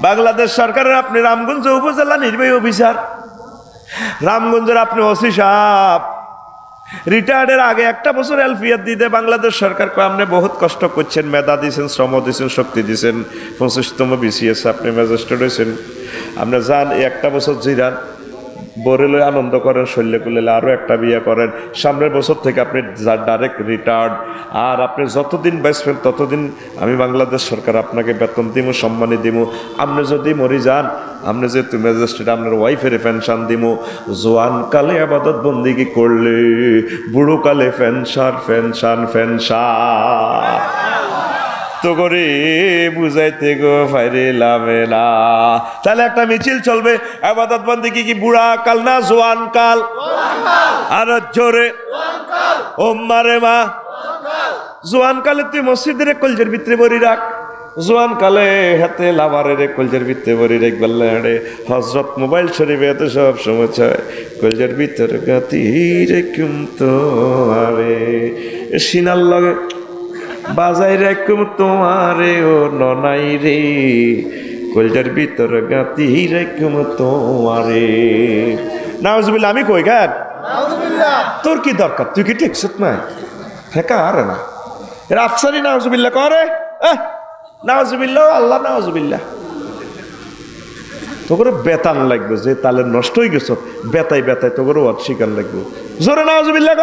বাংলাদেশ সরকারের আপনি রামগঞ্জ উপজেলা নির্বাহী অফিসার, রামগঞ্জের আপনি ওসি সাহেব, রিটায়ার্ডের আগে 1 বছর এলফিয়াত দিতে বাংলাদেশ সরকার আপনি বহুত কষ্ট করছেন, মেধা দিয়েছেন, শ্রম দিয়েছেন, শক্তি দিয়েছেন, 25তম বিসিএস আপনি ম্যাজিস্ট্রেট হয়েছেন, আপনি যান 1 বছর জিরান, বরেলে আনন্দ করেন, শৈল্য করলে আরও একটা বিয়ে করেন, সামনের বছর থেকে আপনি ডাইরেক্ট রিটায়ার্ড। আর আপনি যতদিন বাঁচবেন ততদিন আমি বাংলাদেশ সরকার আপনাকে বেতন দিব, সম্মানী দিব। আপনি যদি মরি যান, আপনি যেহেতু ম্যাজিস্ট্রেট, আপনার ওয়াইফের পেনশন দিব। জোয়ান কালে আবাদত বন্দিগি করলে বুড়ো কালে পেনশন পেনশন পেনশন তো করে বুঝাইতে গো পারিলামে না। তাহলে একটা মিছিল চলবে, আবাদত বন্দিগি কি বুড়া কাল না জোয়ান কাল? আর জোরে ও মারে মা, জোয়ান কালে তুই মসজিদের কলজের ভিতরে বরি রাখ, জোয়ান কালে হাতে লাভারের কলজের ভিতরে বরি রাখবার রে। হজরত মোবাইল শরীফে এত সব সময় চায় কলজের ভিতরে গাতি রে কুম তো আরে সিনার লগে বাজাই রাখুম তোমারে ও ননাই রে, কলজার ভিতর গাতি রাখুম তোমারে। নাউজুবিল্লাহ। আমি কই গান তোর কি দরকার? তুই কি ঠিক নাই ফেকা আরে না এর আফসারি নাউজুবিল্লাহ করে। নাউজুবিল্লাহ, আল্লাহ নাউজুবিল্লাহ। তোর বেতান লাগবে যে তালে নষ্ট হয়ে গেছ, বেতাই বেতাই তোর অস্বীকার লাগবে। জোরে নাউজুবিল্লাহ ক।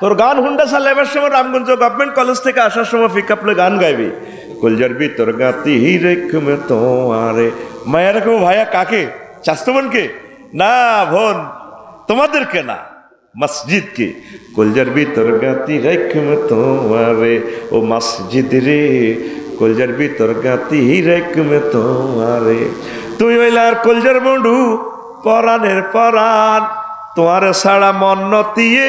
তোর গান হুন্ডা চালাইবার সময় রামগঞ্জ গভর্নমেন্ট কলেজ থেকে আসার সময় পিক আপলে গান গাইবি, কলজার ভিতর গাতি রেখমে তোমারে। মায়া রাখবো ভাইয়া কাকে? চাস্তো বোনকে না, বোন তোমাদেরকে না, মসজিদকে। কলজার ভিতর গাতি রেখমে তোমারে, ও মসজিদ রে কলজার ভিতর গাতি রেখমে তোমারে। তুই হইলার কলজার বন্ধু পরাণের পরাণ, তোমার ছাড়া মন নতিয়ে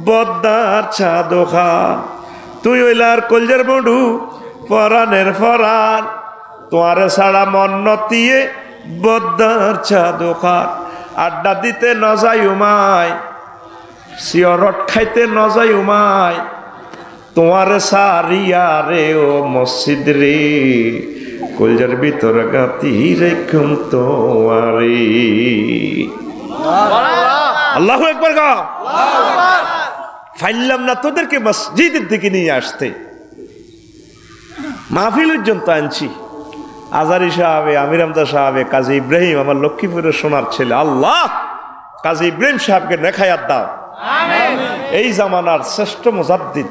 বদ্দার চাদোখা। তুই হইলার কলজার বন্ধু পরাণের পরাণ, তোমার ছাড়া মন নতিয়ে বদ্দার চাদোখা। আড্ডা দিতে নজাই উমায়, সিয়রট খাইতে নজাই উমায়, তোমার সারিয়া রে ও মসজিদ রে কলজার ভিতর গাতি রেখুম তোমারে। আল্লাহু আকবার গো। ফাইলাম না তোদেরকে মসজিদের দিকে নিয়ে আসতে, মাহফিল পর্যন্ত আনছি। আজারি সাহেব, আমির আমদা সাহেব, কাজী ইব্রাহিম, আমার লক্ষ্মীপুরের সোনার ছেলে, আল্লাহ কাজী ইব্রাহিম সাহেবকে নেখায়াত দাও। এই জামানার শ্রেষ্ঠ মুজাদ্দিদ,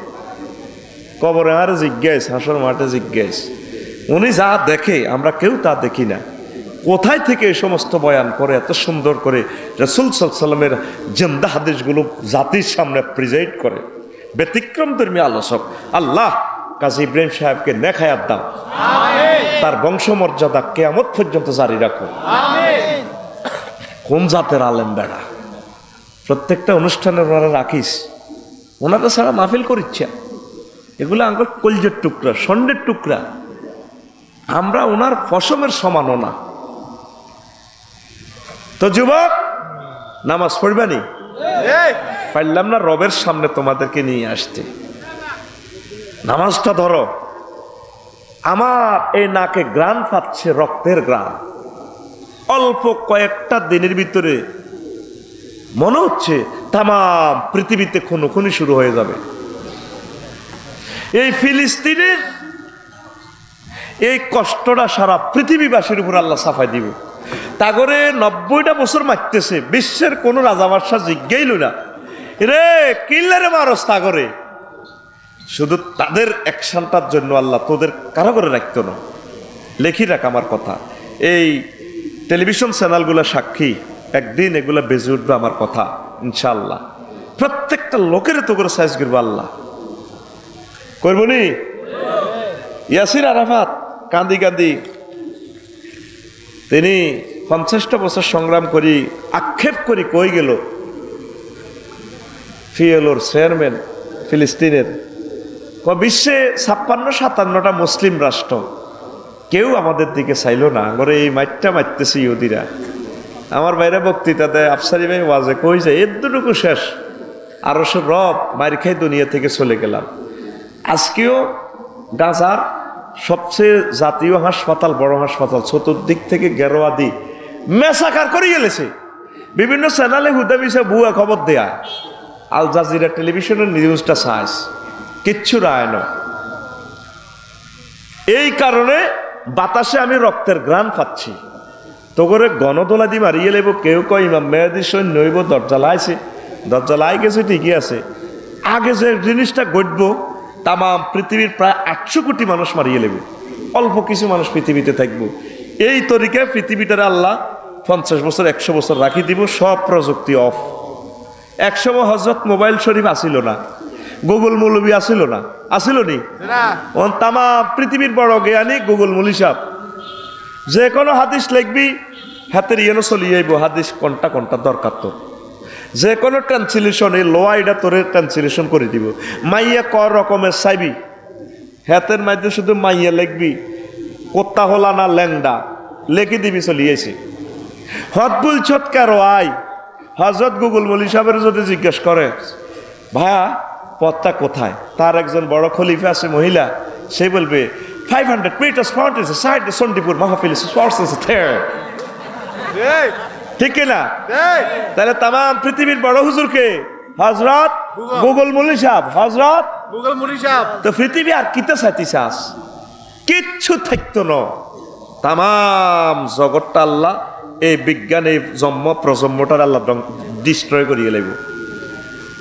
কবরে আর জিজ্ঞেস, হাসর মাঠে জিজ্ঞেস। উনি যা দেখে আমরা কেউ তা দেখি না। কোথায় থেকে এই সমস্ত বয়ান করে এত সুন্দর করে রাসূল সাল্লাল্লাহু আলাইহি ওয়াসাল্লামের জিন্দা হাদিসগুলো জাতির সামনে প্রেজেন্ট করে, ব্যতিক্রম ধর্মী আলোচক। আল্লাহ কাজী ইব্রাহিম সাহেবকে নেখায়াত দাও, তার বংশমর্যাদা কিয়ামত পর্যন্ত জারি রাখো। কোন জাতের আলেম বেড়া, প্রত্যেকটা অনুষ্ঠানে ওনারা রাখিস, ওনারা ছাড়া মাহফিল করিচ্ছে। এগুলো আমার কলজের টুকরা, স্বর্ণের টুকরা। আমরা ওনার পশমের সমানও না। তো যুবক, নামাজ পড়বানি? পারলাম না রবের সামনে তোমাদেরকে নিয়ে আসতে। নামাজটা ধরো। আমার এই নাকে গ্রান পাচ্ছে, রক্তের গ্রান। অল্প কয়েকটা দিনের ভিতরে মনে হচ্ছে তাম পৃথিবীতে খুনোখুনি শুরু হয়ে যাবে। এই ফিলিস্তিনের এই কষ্টটা সারা পৃথিবীবাসীর উপর আল্লাহ সাফাই দিবে। তাগরে 90টা বছর মারতেছে, বিশ্বের কোন রাজা বাদশা জিজ্ঞাইল না রে কিল্লারে মারস তাগরে। শুধু তাদের অ্যাকশনটার জন্য আল্লাহ তোদের কারো করে রাখতো না। লেখি রাখ আমার কথা, এই টেলিভিশন চ্যানেলগুলো সাক্ষী, একদিন এগুলো বেজে উঠবে আমার কথা ইনশাআল্লাহ। প্রত্যেকটা লোকের তো করে সাইজ করবো আল্লাহ, করবনি? ইয়াসির আরাফাত কান্দি কান্দি তিনি 50টা বছর সংগ্রাম করি আক্ষেপ করি কই গেল পিএলওর চেয়ারম্যান ফিলিস্তিনের। বিশ্বে 56-57টা মুসলিম রাষ্ট্র, কেউ আমাদের দিকে চাইল না। করে এই মাইটটা মারতেছে ইহুদিরা। আমার বাইরে বক্তৃতা দেয় আফসারি ভাই ওয়াজে কই যায় এতটুকু শেষ, আরো সব রব মার খাই দুনিয়া থেকে চলে গেলাম। আজকেও গাজার সবচেয়ে জাতীয় হাসপাতাল, বড় হাসপাতাল, চতুর্দিক থেকে গেরোয়াদি মেসাকার করে গেলেছে। বিভিন্ন চ্যানেলে হুদা বিষে ভুয়া খবর দেয়া, আল জাজিরা টেলিভিশনের নিউজটা চাইস, কিচ্ছু রায় না। এই কারণে বাতাসে আমি রক্তের ঘ্রাণ পাচ্ছি। তো করে গণদোলা দি মারিয়ে লেব। কেউ কয় ইমাম মেয়াদি সৈন্য হইব, দরজা লাইছে, দরজা লাই গেছে, ঠিকই আছে। আগে যে জিনিসটা ঘটবো তাম পৃথিবীর প্রায় 800 কোটি মানুষ মারিয়ে নেবে, অল্প কিছু মানুষ পৃথিবীতে থাকবো। এই তরিকায় পৃথিবীটারে আল্লাহ 50 বছর 100 বছর রাখি দিব, সব প্রযুক্তি অফ। একসময় হজরত মোবাইল শরীফ আসিল না, গুগল মৌলবী আসিল না, আসিল নি? তামা পৃথিবীর বড় জ্ঞানী গুগল মৌলী সাহেব যে কোনো হাদিস লিখবি হাতের ইয়েনো চলি যাইব, হাদিস কোনটা কোনটা দরকার তো। যে কোনো ট্রান্সলেশন এই লোয়া এটা তোরে ট্রান্সলেশন করে দিব। মাইয়া ক রকমের চাইবি, হাতের মাঝে শুধু মাইয়া লিখবি, কোত্তা হলা না ল্যাংডা লেখি দিবি, চলিয়েছি। হদবুল ছৎকার আই হজরত গুগল মৌলী সাহেবের যদি জিজ্ঞেস করে ভাইয়া পথটা কোথায়। তার একজন বড় খলিফা আছে মহিলা, সে বলবে 500 meters front is side the Sondipur Mahafil sports is there, ঠিক কিনা? তাহলে তাম পৃথিবীর বড় হুজুর কে? হযরত গুগল মুলি সাহেব। হযরত গুগল মুলি সাহেব। তো পৃথিবী আর কিতে সাথী চাস, কিচ্ছু থাকতো না। তাম জগৎটা আল্লাহ এই বিজ্ঞান এই জন্ম প্রজন্মটার আল্লাহ ডিস্ট্রয় করিয়ে লাগবে,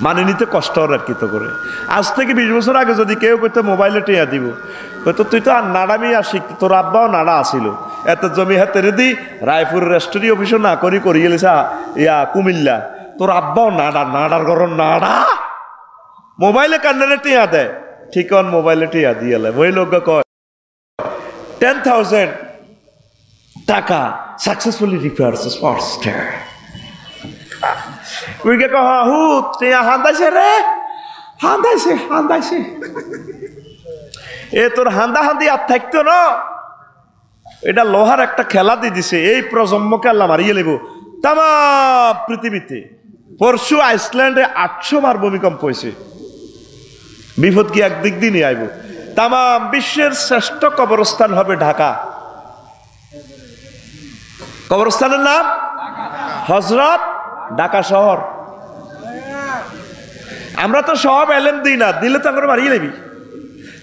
মানে নিতে কষ্ট আর কি তো করে। আজ থেকে 20 বছর আগে যদি কেউ কইতো মোবাইলে টিয়া দিব, হয়তো তুই তো আর নাড়ামি আর শিখ, তোর আব্বাও নাড়া আসিল, এত জমি হাতে রেদি রায়পুর রেস্টুরি অফিসও না করিয়ে গেলেছে ইয়া কুমিল্লা, তোর আব্বাও নাড়ার গরম নাড়া মোবাইলে কান্নারে টিয়া দেয়, ঠিক মোবাইলে টিয়া দিয়ে ওই লোক কয় 10,000 টাকা সাকসেসফুলি রিপেয়ার্স স্পটস উইকে কহ হু টিয়া হান্দাইছে রে, হান্দাইছে এ তোর হান্দি আর থাকতো না। এটা লোহার একটা খেলা দিয়ে দিছে, এই প্রজন্মকে আল্লাহ মারিয়ে লেব তাম পৃথিবীতে। পরশু আইসল্যান্ডে 800 বার ভূমিকম্প হয়েছে, বিপদ কি একদিক দিনই আইব। তাম বিশ্বের শ্রেষ্ঠ কবরস্থান হবে ঢাকা, কবরস্থানের নাম হযরত ঢাকা শহর। আমরা তো সব এলেম দিই না, দিলে তো আমরা মারিয়ে লেবি।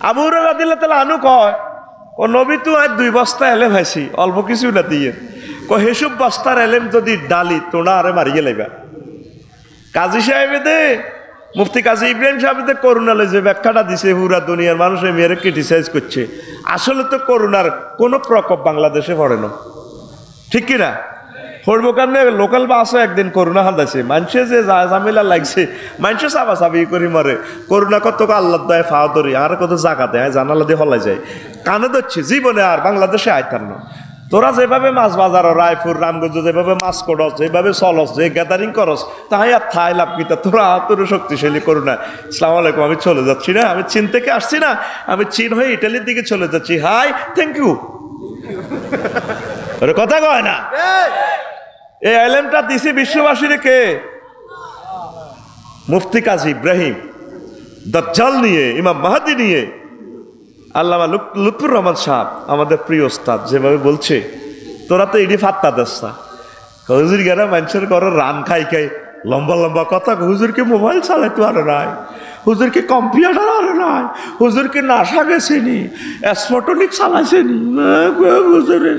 আবু হুরায়রা রাদিয়াল্লাহু আনহু কয় ও নবী তো আজ 2 বস্তা এলেম হাসি, অল্প কিছু না দিয়ে হেসুব বস্তার এলেম যদি ডালি তোরা আরে মারিয়ে লেবা। কাজী সাহেব দে মুফতি কাজী ইব্রাহিম সাহেব করোনালে যে ব্যাখ্যাটা দিছে পুরা দুনিয়ার মানুষের মেয়েরে ক্রিটিসাইজ করছে, আসলে তো করোনার কোনো প্রকোপ বাংলাদেশে পড়ে না, ঠিক কিনা? পড়বো কারণে লোকাল বাসও একদিন করোনা হান্দাইছে, মানুষে যে ঝামেলা লাগছে, মানুষে চাপা চাপি করি মরে। করোনা কত আল্লাহ দেয় ফাও ধরি, আর কত জায়গা দেয় জানালা দিয়ে হলাই যায়, কানে ধরছে জীবনে আর বাংলাদেশে আইতার না। তোরা যেভাবে মাছ বাজার রায়পুর রামগঞ্জ যেভাবে মাছ করস, যেভাবে চলস, যে গ্যাদারিং করস, তাহাই আর থাই লাভ কিতা তোরা তোর শক্তিশালী করোনা। আসসালামু আলাইকুম, আমি চলে যাচ্ছি না, আমি চীন থেকে আসছি না, আমি চীন হয়ে ইটালির দিকে চলে যাচ্ছি, হাই থ্যাংক ইউ। কথা কয় না? এই এলেমটা দিছি বিশ্ববাসীর কে? মুফতি কাজী ইব্রাহিম, দাজ্জাল নিয়ে, ইমাম মাহাদি নিয়ে। আল্লামা লুৎফুর রহমান সাহেব আমাদের প্রিয় ওস্তাদ যেভাবে বলছে, তোরা তো এডি ফাত্তা দেস্তা হুজুর গেরা মানুষের ঘরে রান খাই লম্বা লম্বা কথা, হুজুরকে মোবাইল চালাইতে পারে নাই, হুজুরকে কম্পিউটার আরে নাই, হুজুরকে নাশা গেছেনি, স্পটনিক চালাইছেনি হুজুরে।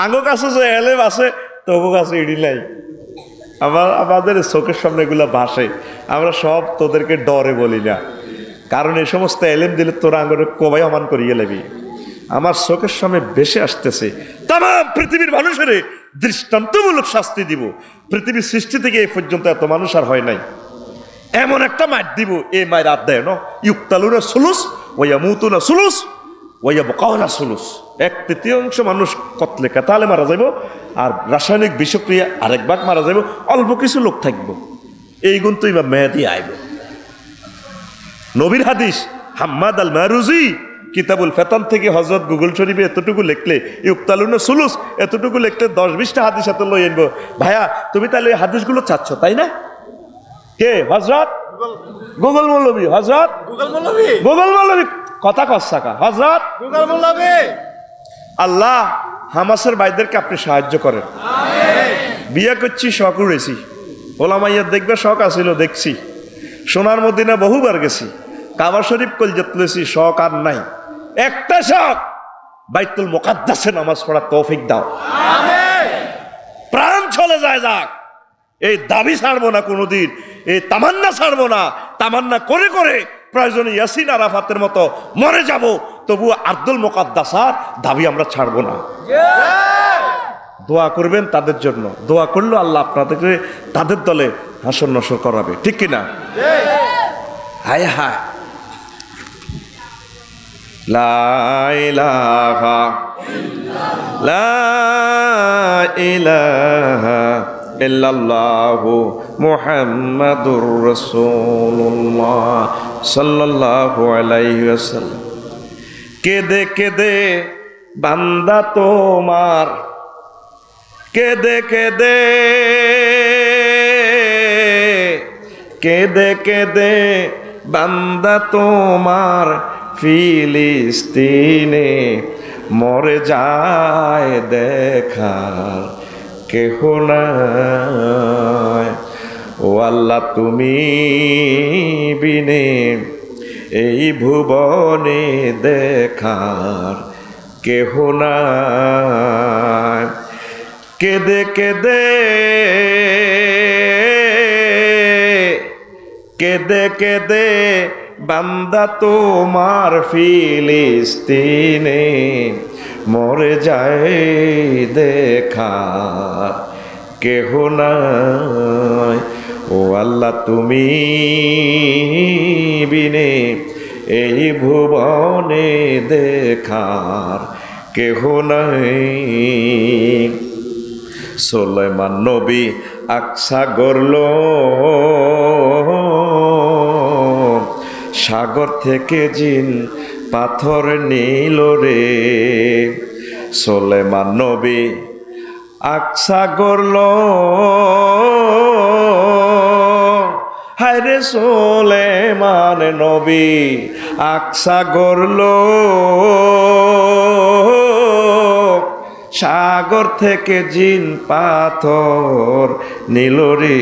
আঙ্গো কাছে যে এলেম আছে তবু কাছে ইডি নাই। আমাদের চোখের সামনে এগুলো ভাসে, আমরা সব তোদেরকে ডরে বলি না, কারণ এই সমস্ত এলেম দিলে তোরা আঙ্গরে কবাই অমান করিয়ে লেবি। আমার চোখের সামনে ভেসে আসতেছে তাম পৃথিবীর মানুষের দৃষ্টান্তমূলক শাস্তি দিব। পৃথিবীর সৃষ্টি থেকে এই পর্যন্ত এত মানুষ আর হয় নাই, এমন একটা মার দিব, এই মায়ের আর দেয় না। ইউক্তালুনা সুলুস ওয়ায়ামুতুনা সুলুস ওয়ায়াবকাউনা সুলুস, 1/3 মানুষ কতলে কাতালে মারা যাইব, আর রাসায়নিক বিষক্রিয়া আরেক ভাগ মারা যাইব, অল্প কিছু লোক থাকবো। এই গুণ তো ইমাম মেহেদী আইব। নবীর হাদিস হাম্মাদ আল মারুজি কিতাবুল ফেতান থেকে হযরত গুগল শরীফে এতটুকু লিখলে, ইউক্তালুনা সুলুস এতটুকু লিখলে 10-20টা হাদিস এত লই আনবো। ভাইয়া তুমি তাহলে এই হাদিসগুলো চাচ্ছ তাই না? কে? হযরত গুগল মৌলভী, হযরত গুগল মৌলভী কথা কসাকা, হযরত গুগল মৌলভী। আল্লাহ হামাসের ভাইদেরকে আপনি সাহায্য করেন। বিয়ে করছি, শখ উড়েছি, ওলামাইয়ার দেখবে শখ আসিল, দেখছি। সোনার মদিনা বহুবার গেছি, কাবা শরীফ কলজাত তুলেছি, শখ আর নাই। একটা শখ, বাইতুল মুকাদ্দাসে নামাজ পড়ার তৌফিক দাও। প্রাণ চলে যায় যাক, এই দাবি ছাড়বো না কোনোদিন, এই তামান্না ছাড়বো না। তামান্না করে করে প্রয়োজনে ইয়াসিন আরাফাতের মতো মরে যাব, তবু আব্দুল মুকাদ্দাসার দাবি আমরা ছাড়বো না। দোয়া করবেন তাদের জন্য, দোয়া করলে আল্লাহ আপনাদেরকে তাদের দলে হাসর নসর করাবে, ঠিক কিনা? হায় হায়, লা ইলাহা ইল্লাল্লাহু মুহাম্মাদুর রাসূলুল্লাহ সাল্লাল্লাহু আলাইহি ওয়াসাল্লাম। কেদে কেদে বান্দা তোমার, কেদে কেদে কেঁদে কেঁদে বান্দা তোমার ফিলিস্তিনে মরে যায় দেখার কেহ নাই। ও আল্লাহ তুমি বিনে এই ভুবনে দেখার কেহ নাই। কেঁদে কেঁদে কেঁদে কেঁদে বান্দা তোমার ফিলিস্তিনে মরে যায় দেখার কেহ নাই। ও আল্লাহ তুমি বিনে এই ভুবনে দেখার কেহ নাই। সুলাইমান নবী আকসা গড়ল, সাগর থেকে জিন পাথর নিল রে। সুলাইমান নবী আকসা গড়ল, হায় রে সুলাইমান নবী আকসা গড়ল, সাগর থেকে জিন পাথর নিল রে।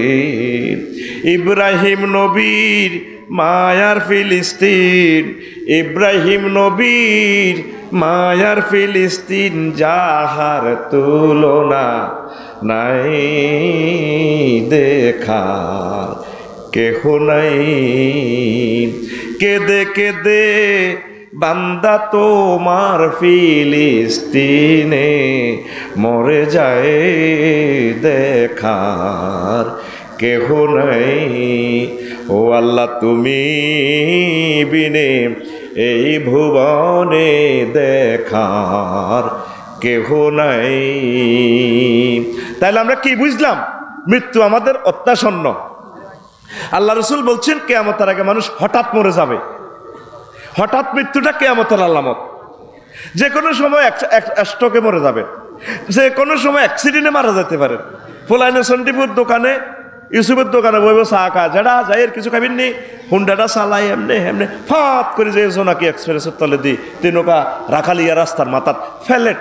ইব্রাহিম নবীর মায়ার ফিলিস্তিন, ইব্রাহিম নবীর মায়ার ফিলিস্তিন, যাহার তুলনা নাই দেখার কেহ নাই। কেঁদে কেঁদে বান্দা তোমার ফিলিস্তিনে মরে যায় দেখার কেহ নাই। ও আল্লাহ তুমি বিনে এই ভুবনে দেখার কেহ নাই। তাহলে আমরা কি বুঝলাম? মৃত্যু আমাদের অত্যাসন্ন। আল্লাহ রসুল বলছেন কিয়ামতের আগে মানুষ হঠাৎ মরে যাবে। হঠাৎ মৃত্যুটা কিয়ামতের আলামত। যে কোনো সময় স্ট্রোকে মরে যাবে, যে কোনো সময় অ্যাক্সিডেন্টে মারা যেতে পারে। ফুলাইনে সন্ডিপুর দোকানে ইউসুফের দোকানে বইব চা খা, যেটা যাই এর কিছু খাবিননি, হুন্ডাটা চালাই এমনি এমনি ফাত করে যে জোনাকি এক্সপ্রেসের তলে দি তিনকা রাখালিয়া রাস্তার মাথার ফেলেট।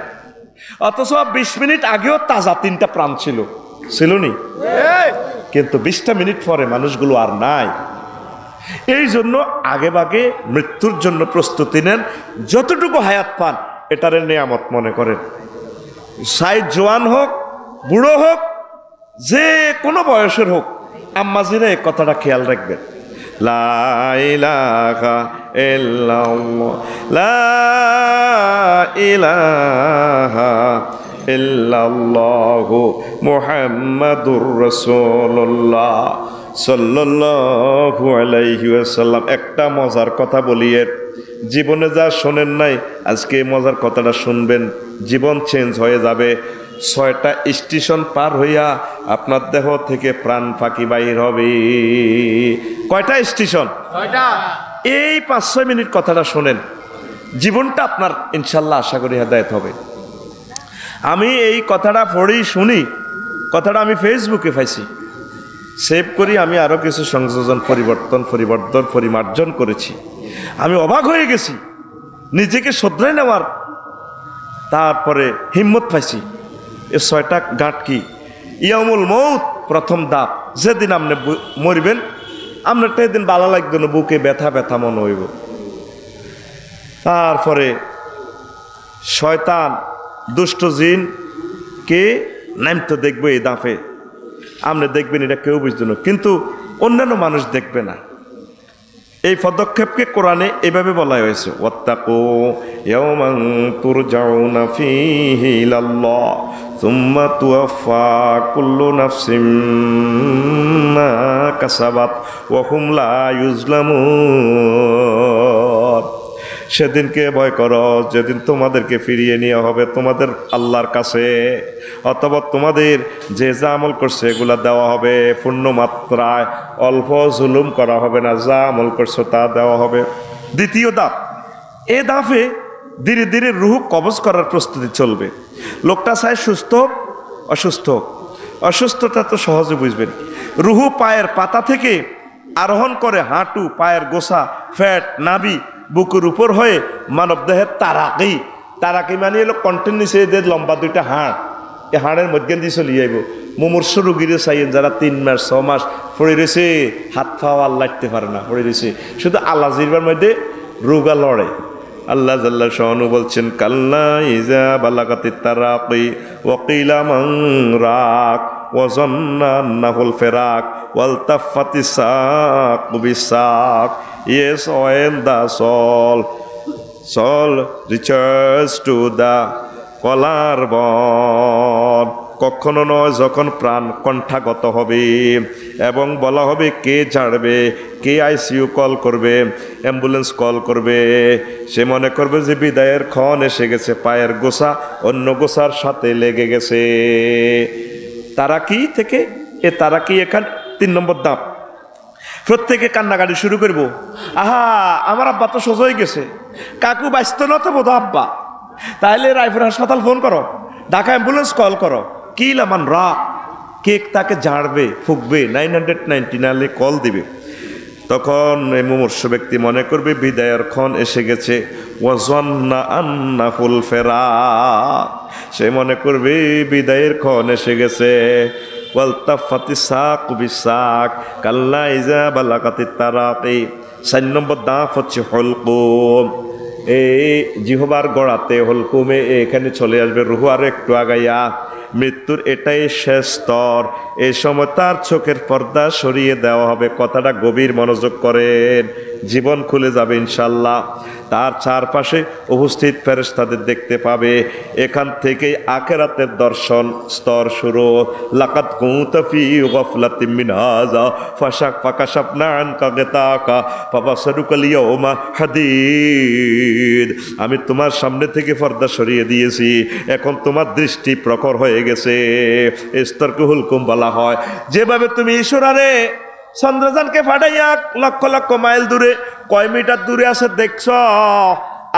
অথচ 20 মিনিট আগেও তাজা 3টা প্রাণ ছিল নি, কিন্তু 20টা মিনিট পরে মানুষগুলো আর নাই। এই জন্য আগে ভাগে মৃত্যুর জন্য প্রস্তুতি নেন। যতটুকু হায়াত পান এটারে নিয়ামত মনে করেন। সাইড জোয়ান হোক, বুড়ো হোক, যে কোনো বয়সের হোক, আম্মাজিরা এই কথাটা খেয়াল রাখবেন। লা ইলাহা ইল্লাল্লাহ, লা ইলাহা ইল্লাল্লাহু মুহাম্মাদুর রাসূলুল্লাহ সাল্লাল্লাহু আলাইহি ওয়াসাল্লাম। একটা মজার কথা বলি, এর জীবনে যা শোনেন নাই আজকে মজার কথাটা শুনবেন, জীবন চেঞ্জ হয়ে যাবে। 6টা স্টেশন পার হইয়া আপনার দেহ থেকে প্রাণ ফাঁকি বাইর হবে। কয়টা স্টেশন? 6টা। এই 5-6 মিনিট কথাটা শোনেন, জীবনটা আপনার ইনশাল্লাহ আশা করি হেদায়েত হবে। আমি এই কথাটা পড়েই শুনি, কথাটা আমি ফেসবুকে পাইছি, সেভ করি, আমি আরও কিছু সংযোজন পরিমার্জন করেছি। আমি অবাক হয়ে গেছি, নিজেকে শোধরায় নেওয়ার তারপরে হিম্মত পাইছি। এ 6টা গাঁট কি? ইয়ামুল মৌত, প্রথম দাপ। যেদিন আপনি মরবেন আপনার সেদিন ভালো লাগবে না, বুকে ব্যথা ব্যথা মনে হইব। তারপরে শয়তান দুষ্ট জিন কে নামতে দেখবে এই দাঁফে, আপনি দেখবেন, এটা কেউ বুঝতো না, কিন্তু অন্যান্য মানুষ দেখবে না। এই পদক্ষেপকে কোরআনে এভাবে বলা হয়েছে, ওয়াত্তাকু ইয়াওমান তুরজাউনা ফীহি ইলাল্লাহ সুম্মা তুওয়াফা কুল্লু নাফসিম মা কাসাবাত ওয়া হুম লা ইউজলামুন। সেদিনকে ভয় করো যেদিন তোমাদেরকে ফিরিয়ে নেওয়া হবে তোমাদের আল্লাহর কাছে, অথবা তোমাদের যে যা আমল করছে এগুলা দেওয়া হবে পূর্ণ মাত্রায়, অল্প জুলুম করা হবে না, যা আমল করছো তা দেওয়া হবে। দ্বিতীয় ধাপ, এ ধাপে ধীরে ধীরে রুহ কবজ করার প্রস্তুতি চলবে। লোকটা চায় সুস্থ হোক, অসুস্থ হোক। অসুস্থতা তো সহজে বুঝবেন, রুহু পায়ের পাতা থেকে আরোহণ করে হাঁটু, পায়ের গোসা, ফ্যাট, নাভি, বুকুর উপর হয়ে মানব দেহের তারাকি। তারাকি মানে হলো কন্টেন্ট নিচে লম্বা দুইটা হাড়, এই হাড়ের মধ্যে দিয়ে চলে যাইব। মুমূর্ষ রুগীরে চাইয়েন যারা 3 মাস 6 মাস পড়ে রয়েছে, হাত পাও আর লাগতে পারে না, পড়ে রয়েছে, শুধু আল্লাহ জিরবার মধ্যে রোগা লড়ে। আল্লাহ জাল্লা শানু বলছেন কাল্লা ইজা বালাগাতিত তারাকি ওয়া কিলা মান রাক ওয়া যান্না আন্নাহুল ফিরাক ওয়ালতাফাতিস সাকু Vizag. Yes, when the soul returns to the collarbone, কখনো নয় যখন প্রাণ কণ্ঠাগত হবে এবং বলা হবে কে ঝাড়বে, কে আইসিইউ কল করবে, অ্যাম্বুলেন্স কল করবে, সে মনে করবে যে বিদায়ের ক্ষণ এসে গেছে, পায়ের গোসা অন্য গোসার সাথে লেগে গেছে। তারাকি থেকে তারাকি এখানে 3 নম্বর ধাপ। প্রত্যেকে কান্নাকাটি শুরু করব, আহা আমার আব্বা তো সোজা হয়ে গেছে, কাকু বাঁচত না তো বোধ আব্বা, তাহলে রায়পুর হাসপাতাল ফোন করো, ঢাকা অ্যাম্বুলেন্স কল করো। কি লামান রা, কেক তাকে ঝাড়বে, ফুকবে, 999 কল দিবে। তখন এই মুমূর্ষ ব্যক্তি মনে করবে বিদায়ের ক্ষণ এসে গেছে। ওয়াজান্না আন্নাহুল ফিরাক, সে মনে করবে বিদায়ের ক্ষণ এসে গেছে। ওয়ালতাফাতিস সাকু বিসাক কাল্লা ইজা বালাগাতিত তারাকি। 4 নম্বর ধাপ হচ্ছে হলকুম। এই জিহবার গড়াতে হলকুমে এখানে চলে আসবে রুহ আর একটু আগাইয়া। মৃত্যুর এটাই শেষ স্তর। এই সময় তার চোখের পর্দা সরিয়ে দেওয়া হবে। কথাটা গভীর মনোযোগ করেন, জীবন খুলে যাবে ইনশাল্লাহ। তার চারপাশে উপস্থিত ফেরেশতাদের দেখতে পাবে। এখান থেকেই আখিরাতের দর্শন স্তর শুরু। লাকাদ কুনতা ফি গাফলাতিন মিন হাযা ফাকাশাফনা আনকা গিতাকা ফাবাসারুকা লিয়াউমা হাদীদ। আমি তোমার সামনে থেকে পর্দা সরিয়ে দিয়েছি, এখন তোমার দৃষ্টি প্রখর হয়ে গেছে। স্তরকে হুলকুম বলা হয়। যেভাবে তুমি ঈশ্বরারে চন্দ্রযানকে ফাটাইয়া লক্ষ লক্ষ মাইল দূরে, কয় মিটার দূরে আছে দেখছ,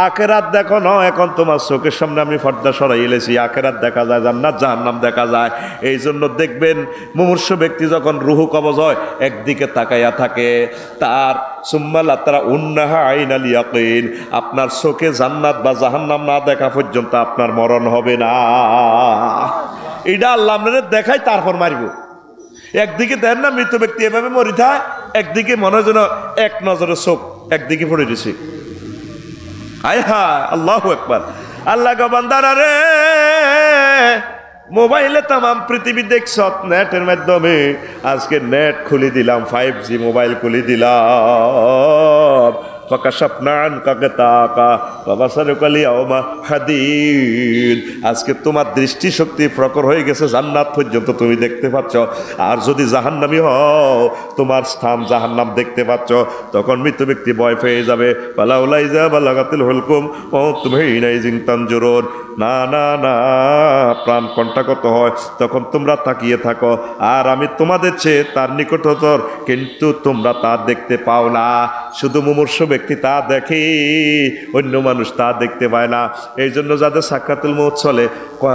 আখেরাত দেখো না, এখন তোমার চোখের সামনে আমি পর্দা সরাই এলেছি। আখেরাত দেখা যায়, জান্নাত জাহান্নাম দেখা যায়। এই জন্য দেখবেন মুমূর্ষ ব্যক্তি যখন রুহু কবজ হয় একদিকে তাকাইয়া থাকে, তার সুম্মালা তারা উন্নাহা আইনাল ইয়াকিন, আপনার চোখে জান্নাত বা জাহান্নাম না দেখা পর্যন্ত আপনার মরণ হবে না। এটা আল্লাহ আপনাদের দেখাই, তারপর মারিব। একদিকে দেন না মৃত ব্যক্তি এভাবে মরি থাকে, একদিকে মনে হয় যেন এক নজরে চোখ একদিকে পড়ে দিছে। আয় হায়, আল্লাহু আকবার। আল্লাহ গো বান্দারা রে, মোবাইলে তামাম পৃথিবী দেখছ নেটের মাধ্যমে। আজকে নেট খুলে দিলাম, 5G মোবাইল খুলে দিলাম। ফাকাশাফনা আনকা গিতাকা ফাবাসারুকা লিয়াউমা হাদীদ। আজকে তোমার দৃষ্টিশক্তি প্রখর হয়ে গেছে, জান্নাত পর্যন্ত তুমি দেখতে পাচ্ছ। আর যদি জাহান্নামী হও, তোমার স্থান জাহান্নাম দেখতে পাচ্ছ। তখন মৃত ব্যক্তি ভয় পেয়ে যাবে। ফালাউলা ইজা বালাগাতিল হুলকুম ওয়া আনতুম হিনাইযিন তানজুরুন। না না না, প্রাণ কণ্ঠাগত হয়, তখন তোমরা তাকিয়ে থাকো, আর আমি তোমাদের চেয়ে তার নিকটতর, কিন্তু তোমরা তা দেখতে পাও না। শুধু মুমূর্ষ ব্যক্তি তা দেখে, অন্য মানুষ তা দেখতে পায় না। এই জন্য যাদের সাক্ষাতুল মউত চলে,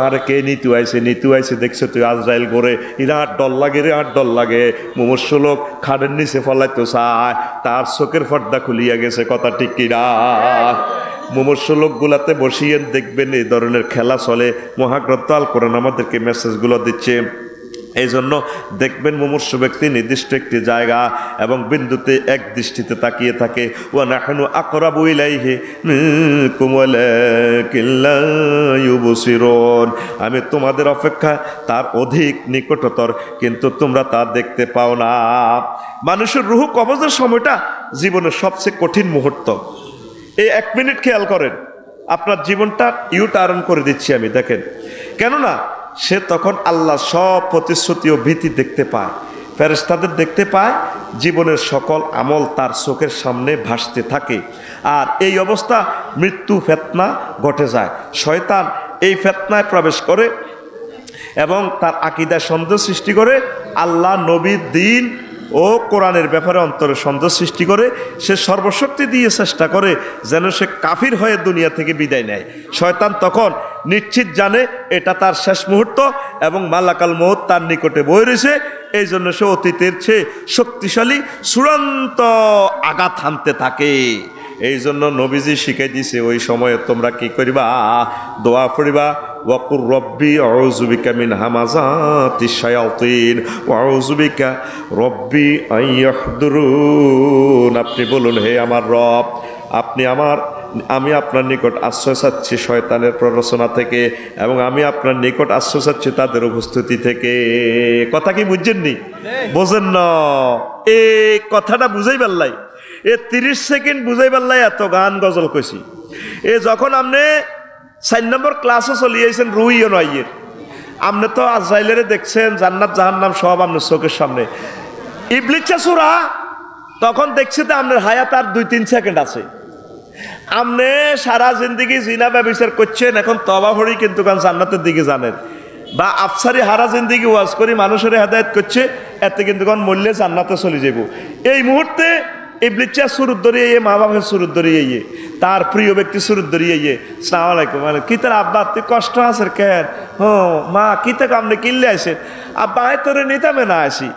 আর কে নিতু আইছে দেখছো তুই আজরাইল করে, এরা 8 ডল লাগে রে, 8 ডল লাগে। মুমূর্ষ লোক খাটের নিচে ফলাইতে চায়, তার চোখের পর্দা খুলিয়া গেছে। কথা ঠিক কিনা? মুমূর্ষ লোকগুলাতে বসিয়ে দেখবেন এই ধরনের খেলা চলে। মহাগ্রন্থ আল কোরআন আমাদেরকে মেসেজগুলো দিচ্ছে। এই জন্য দেখবেন মুমূর্ষ ব্যক্তি নির্দিষ্ট একটি জায়গা এবং বিন্দুতে এক দৃষ্টিতে তাকিয়ে থাকে। ওয়া নাহনু আকরাবু ইলাইহি মিনকুম ওয়ালাকিন লা ইউবসিরুন। আমি তোমাদের অপেক্ষা তার অধিক নিকটতর, কিন্তু তোমরা তা দেখতে পাও না। মানুষের রূহ কবজের সময়টা জীবনের সবচেয়ে কঠিন মুহূর্ত। এই 1 মিনিট খেয়াল করেন, আপনার জীবনটা টার্ন করে দিচ্ছি আমি। দেখেন, কেননা সে তখন আল্লাহ সব প্রতিশ্রুতি ও ভীতি দেখতে পায়, ফেরেশতাদের দেখতে পায়, জীবনের সকল আমল তার চোখের সামনে ভাসতে থাকে। আর এই অবস্থা মৃত্যু ফেতনা ঘটে যায়। শয়তান এই ফেতনায় প্রবেশ করে এবং তার আকীদায় সন্দেহ সৃষ্টি করে। আল্লাহ নবীর দিন ও কোরআনের ব্যাপারে অন্তরে সন্দেহ সৃষ্টি করে, সে সর্বশক্তি দিয়ে চেষ্টা করে যেন সে কাফির হয়ে দুনিয়া থেকে বিদায় নেয়। শয়তান তখন নিশ্চিত জানে এটা তার শেষ মুহূর্ত এবং মালাকাল মউত তার নিকটে বয়ে রয়েছে। এই জন্য সে অতীতের চেয়ে শক্তিশালী চূড়ান্ত আঘাত হানতে থাকে। এই জন্য নবীজি শিখাই দিছে ওই সময়ে তোমরা কি করিবা, দোয়া পড়িবা, ওয়াকুর রব্বি আউযু বিকা মিন হামাযাতিশ শায়াতিন ওয়া আউযু বিকা রব্বি আন ইয়াহদুরুন। আপনি বলুন, হে আমার রব, আমি আপনার নিকট আশ্রয় চাচ্ছি শয়তানের প্ররোচনা থেকে, এবং আমি আপনার নিকট আশ্রয় চাচ্ছি তাদের উপস্থিতি থেকে। কথা কি বুঝছেননি? বোঝেন না? এই কথাটা বুঝাই পারলাই, 30 সেকেন্ড বুঝাই পারলাই এত গান গজল কইছি। যখন আপনি 4 নম্বর ক্লাসও চলিয়েছেন রুইও নয়ের, আপনি তো আজরাইলের দেখছেন, জান্নাত জাহান্নাম সব আপনার চোখের সামনে। ইবলিসা সূরা তখন দেখছি তো আপনার হায়াত আর 2-3 সেকেন্ড আছে। আপনি সারা জিন্দিগি জিনা ব্যভিচার করছেন, এখন তওবা করি কিন্তু জান্নাতের দিকে জানেন, বা আফসারি হারা জিন্দিগি ওয়াজ করি মানুষের হেদায়েত করছে, এতে কিন্তু মরলে জান্নাতে চলে যাব। এই মুহূর্তে ইবলিসা সুরত ধরিয়ে, মা বাপের সুরত ধরিয়ে, তার প্রিয় ব্যক্তি সুরত ধরিয়ে, আসসালামু আলাইকুম, কি তার আব্বা তুই কষ্ট আছে কেন? মা কি থেকে আপনি কিনলে আসেন? আব্বা আয় তোরে নিতামে না আসি।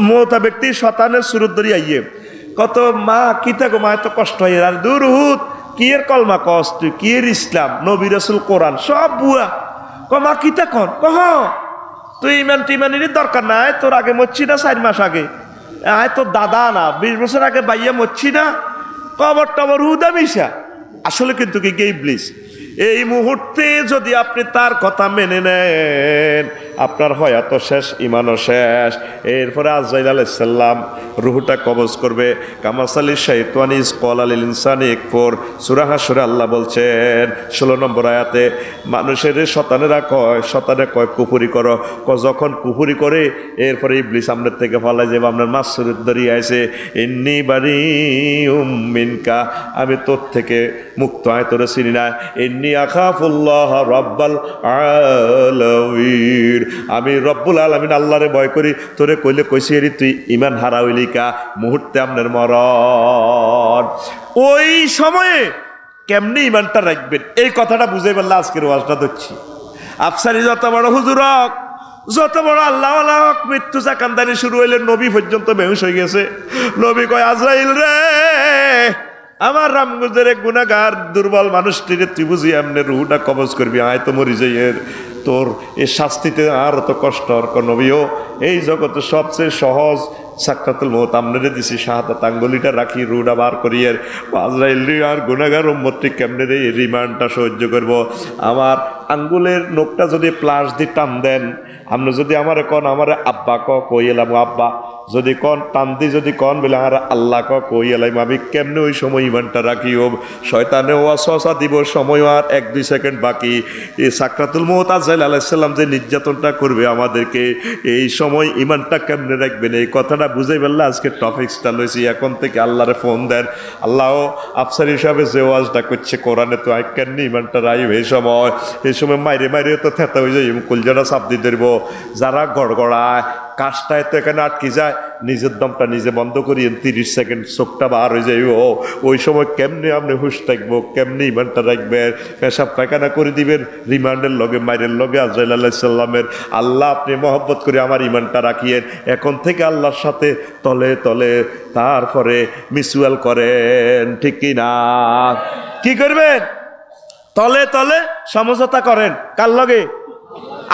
মোতা ব্যক্তি শতানের সুরত ধরিয়ে কত, মা কি থেকে মা এত কষ্ট হয়, আর দূর হুত কি এর কলমা কস তুই, কি এর ইসলাম, নবী রাসূল কোরআন সব বুয়া। মা কি তা কন? তুই ইমান টিমানির দরকার নাই, তোর আগে মরছি না 4 মাস আগে, আয় তোর দাদা না 20 বছর আগে বাইয়া মরছি না, কবর টবর হুদা মিশা। আসলে কিন্তু কি ইবলিস। এই মুহূর্তে যদি আপনি তার কথা মেনে নেন, আপনার হয়াত শেষ, ইমানও শেষ। এরপরে আজরাইল আলাইহিস সালাম রুহটা কবজ করবে। কামাসালি শাইতানি ইজ ক্বালা লিল ইনসানি ইকফুর, সূরা হাশরে আল্লাহ বলছেন 16 নম্বর আয়াতে, মানুষের শয়তানে কয় কুফরি করো। যখন কুফরি করে এরপরে ইবলিস আপনার থেকে ফালাই যাবে, আপনার মাসরুদ দরিয়ে আছে, ইন্নী বারিউম মিনকা, আমি তোর থেকে মুক্ত, আয় তোরে চিনি না। ইন্নী আখাফুল্লাহ রাব্বাল আলামিন, আমি রব্বুল আলামিন আল্লাহরে ভয় করি। তোরে কইলে কইছি এরি তুই ইমান হারা হইলি কা, মুহূর্তে আপনার মরণ। ওই সময়ে কেমনি ইমানটা রাখবেন এই কথাটা বুঝাই পারলে আজকের ওয়াজটা ধরছি। আফসারি যত বড় হুজুর হক, যত বড় আল্লাহ হক, মৃত্যু জাকান্দানি শুরু হইলে নবী পর্যন্ত বেহুশ হয়ে গেছে। নবী কয়, আজরাইল রে, আমার রামগঞ্জের এক গুনাহগার দুর্বল মানুষটিরে তুই বুঝি এমনি রুহটা কবজ করবি, আয় তো মরি যাই, তোর এই শাস্তিতে আর তো কষ্ট আর নবীও। এই জগতে সবচেয়ে সহজ সাকরাতুল মউত আমনে দিছি, শাহাদাত আঙ্গুলিটা রাখি, রুহটা বার করিয়ে। আজরাইল আর গুনাহগার উম্মতটি কেমনে রে রিমান্ডটা সহ্য করব? আমার আঙ্গুলের নখটা যদি প্লাস দিয়ে টান দেন, আপনি যদি আমার কন আমার আব্বা কই এলাম আব্বা, যদি কন টান দি, যদি কন বলে আমার আল্লাহ কই এলাম, আমি কেমনে ওই সময় ইমানটা রাখি? ও শয়তানে ওয়াসওয়াসা দিব, সময় আর 1-2 সেকেন্ড বাকি। এই সাকরাতুল মউত আজরাইল আলাইহিস সালাম যে নির্যাতনটা করবে আমাদেরকে, এই সময় ইমানটা কেমনে রাখবেন এই কথাটা বুঝাই পারলে আজকে টপিক্সটা লইছি। এখন থেকে আল্লাহরে ফোন দেন, আল্লাহ আফসার হিসাবে যে ওয়াজটা করছে কোরআনে, তো আই কেন ইমানটা রাইব? এই সময় মাইরে তো থেতা হয়ে যায়, কলজাটা চাপ দিয়ে ধরবো। যারা গড়গড়ায় কাজটায় তো এখানে আটকে যায়, নিজের দমটা নিজে বন্ধ করিয়ে 30 সেকেন্ড চোখটা বার হয়ে যাইব। ওই সময় কেমনি আপনি হুশ থাকবো, কেমনি ইমানটা রাখবেন? পেশাব পায়খানা করে দিবেন রিমান্ডের লগে, মাইরের লগে আজরাইল আলাইহিস সালামের। আল্লাহ আপনি মহব্বত করে আমার ইমানটা রাখিয়েন। এখন থেকে আল্লাহর সাথে তলে তলে তারপরে মিউচুয়াল করেন, ঠিক কি না? কি করবেন? তলে তলে সমঝোতা করেন। কার লগে?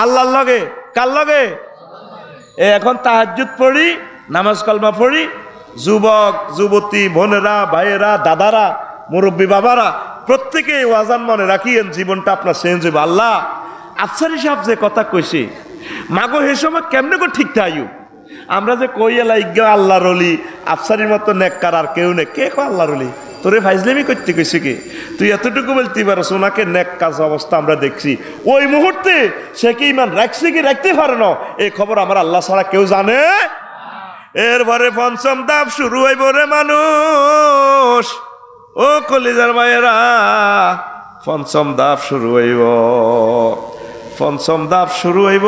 আল্লাহর লগে। কার লগে? এখন তাহাজ্জুদ পড়ি, নামাজ কালমা পড়ি, যুবক যুবতী বোনেরা, ভাইয়েরা, দাদারা, মুরব্বী বাবারা, প্রত্যেকে ওয়াজান মনে রাখিয়েন, জীবনটা আপনার চেঞ্জ হবে। আল্লাহ আফসারি সাহেব যে কথা কইছে, মাগো হে সময় কেমনে করে ঠিক থাইও? আমরা যে কই এলাই আল্লাহর ওলি, আফসারির মতো নেককার আর কেউ নেই। কে কো আল্লাহর ওলি? তোরে ফাইজলামি করতে কইছে কি? তুই এতটুকু বলতে পারছ, ওনাকে নেক কাজ অবস্থা আমরা দেখছি। ওই মুহূর্তে সে কি ইমান রাখছে কি রাখতে পারে না, এই খবর আমার আল্লাহ ছাড়া কেউ জানে। এরপরে পঞ্চম ধাপ শুরু হইব রে মানুষ, ও কলিজার মায়েরা, পঞ্চম ধাপ শুরু হইব। পঞ্চম ধাপ শুরু হইব,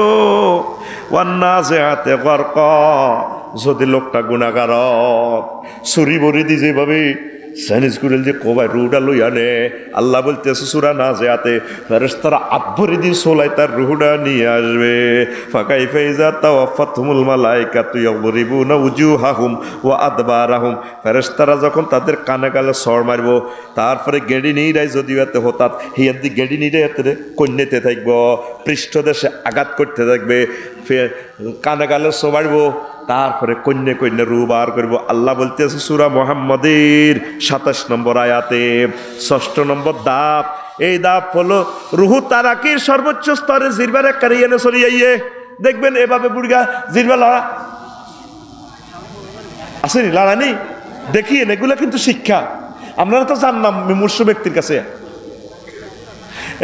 ওয়ান্নাজিআতি গারকা, যদি লোকটা গুণাগার চুরি বরি দি যেভাবে সাইনিজ কুরেল যে কবাই রুহটা লইয়া নে আল্লাহ বলতেছে সূরা নাজিয়াতে ফেরেশতারা আব্বরি দিন সোলাই তার রুহটা নিয়ে আসবে ফাকাই ফাইজা তাওয়াফাতুমুল মালাইকাতু ইয়াদরিবুনা উজুহাহুম ওয়া আদবারাহুম ফেরেশতারা যখন তাদের কানে গালে সর মারবো তারপরে গেড়ি নিয়ে রাই যদি এতে হঠাৎ হিয়াদি গেড়ি নিয়ে এতে কন্যাতে থাকব পৃষ্ঠদেশে আঘাত করতে থাকবে কানে গালে সবাড়বো তারপরে কন্যা কন্যা রূপ বার করবো আল্লাহ বলতেছে সূরা মুহাম্মাদের 27 নম্বর আয়াতে 6 নম্বর দাপ এই দাপ হলো রুহু তারাকির সর্বোচ্চ স্তরে জিরবার কারিয়ানে সরিয়ে দেখবেন এভাবে বুড়গা জিরবা লড়া আসেনি লড়ানি দেখিয়ে এগুলো কিন্তু শিক্ষা আপনারা তো জানলাম মুমূর্ষ ব্যক্তির কাছে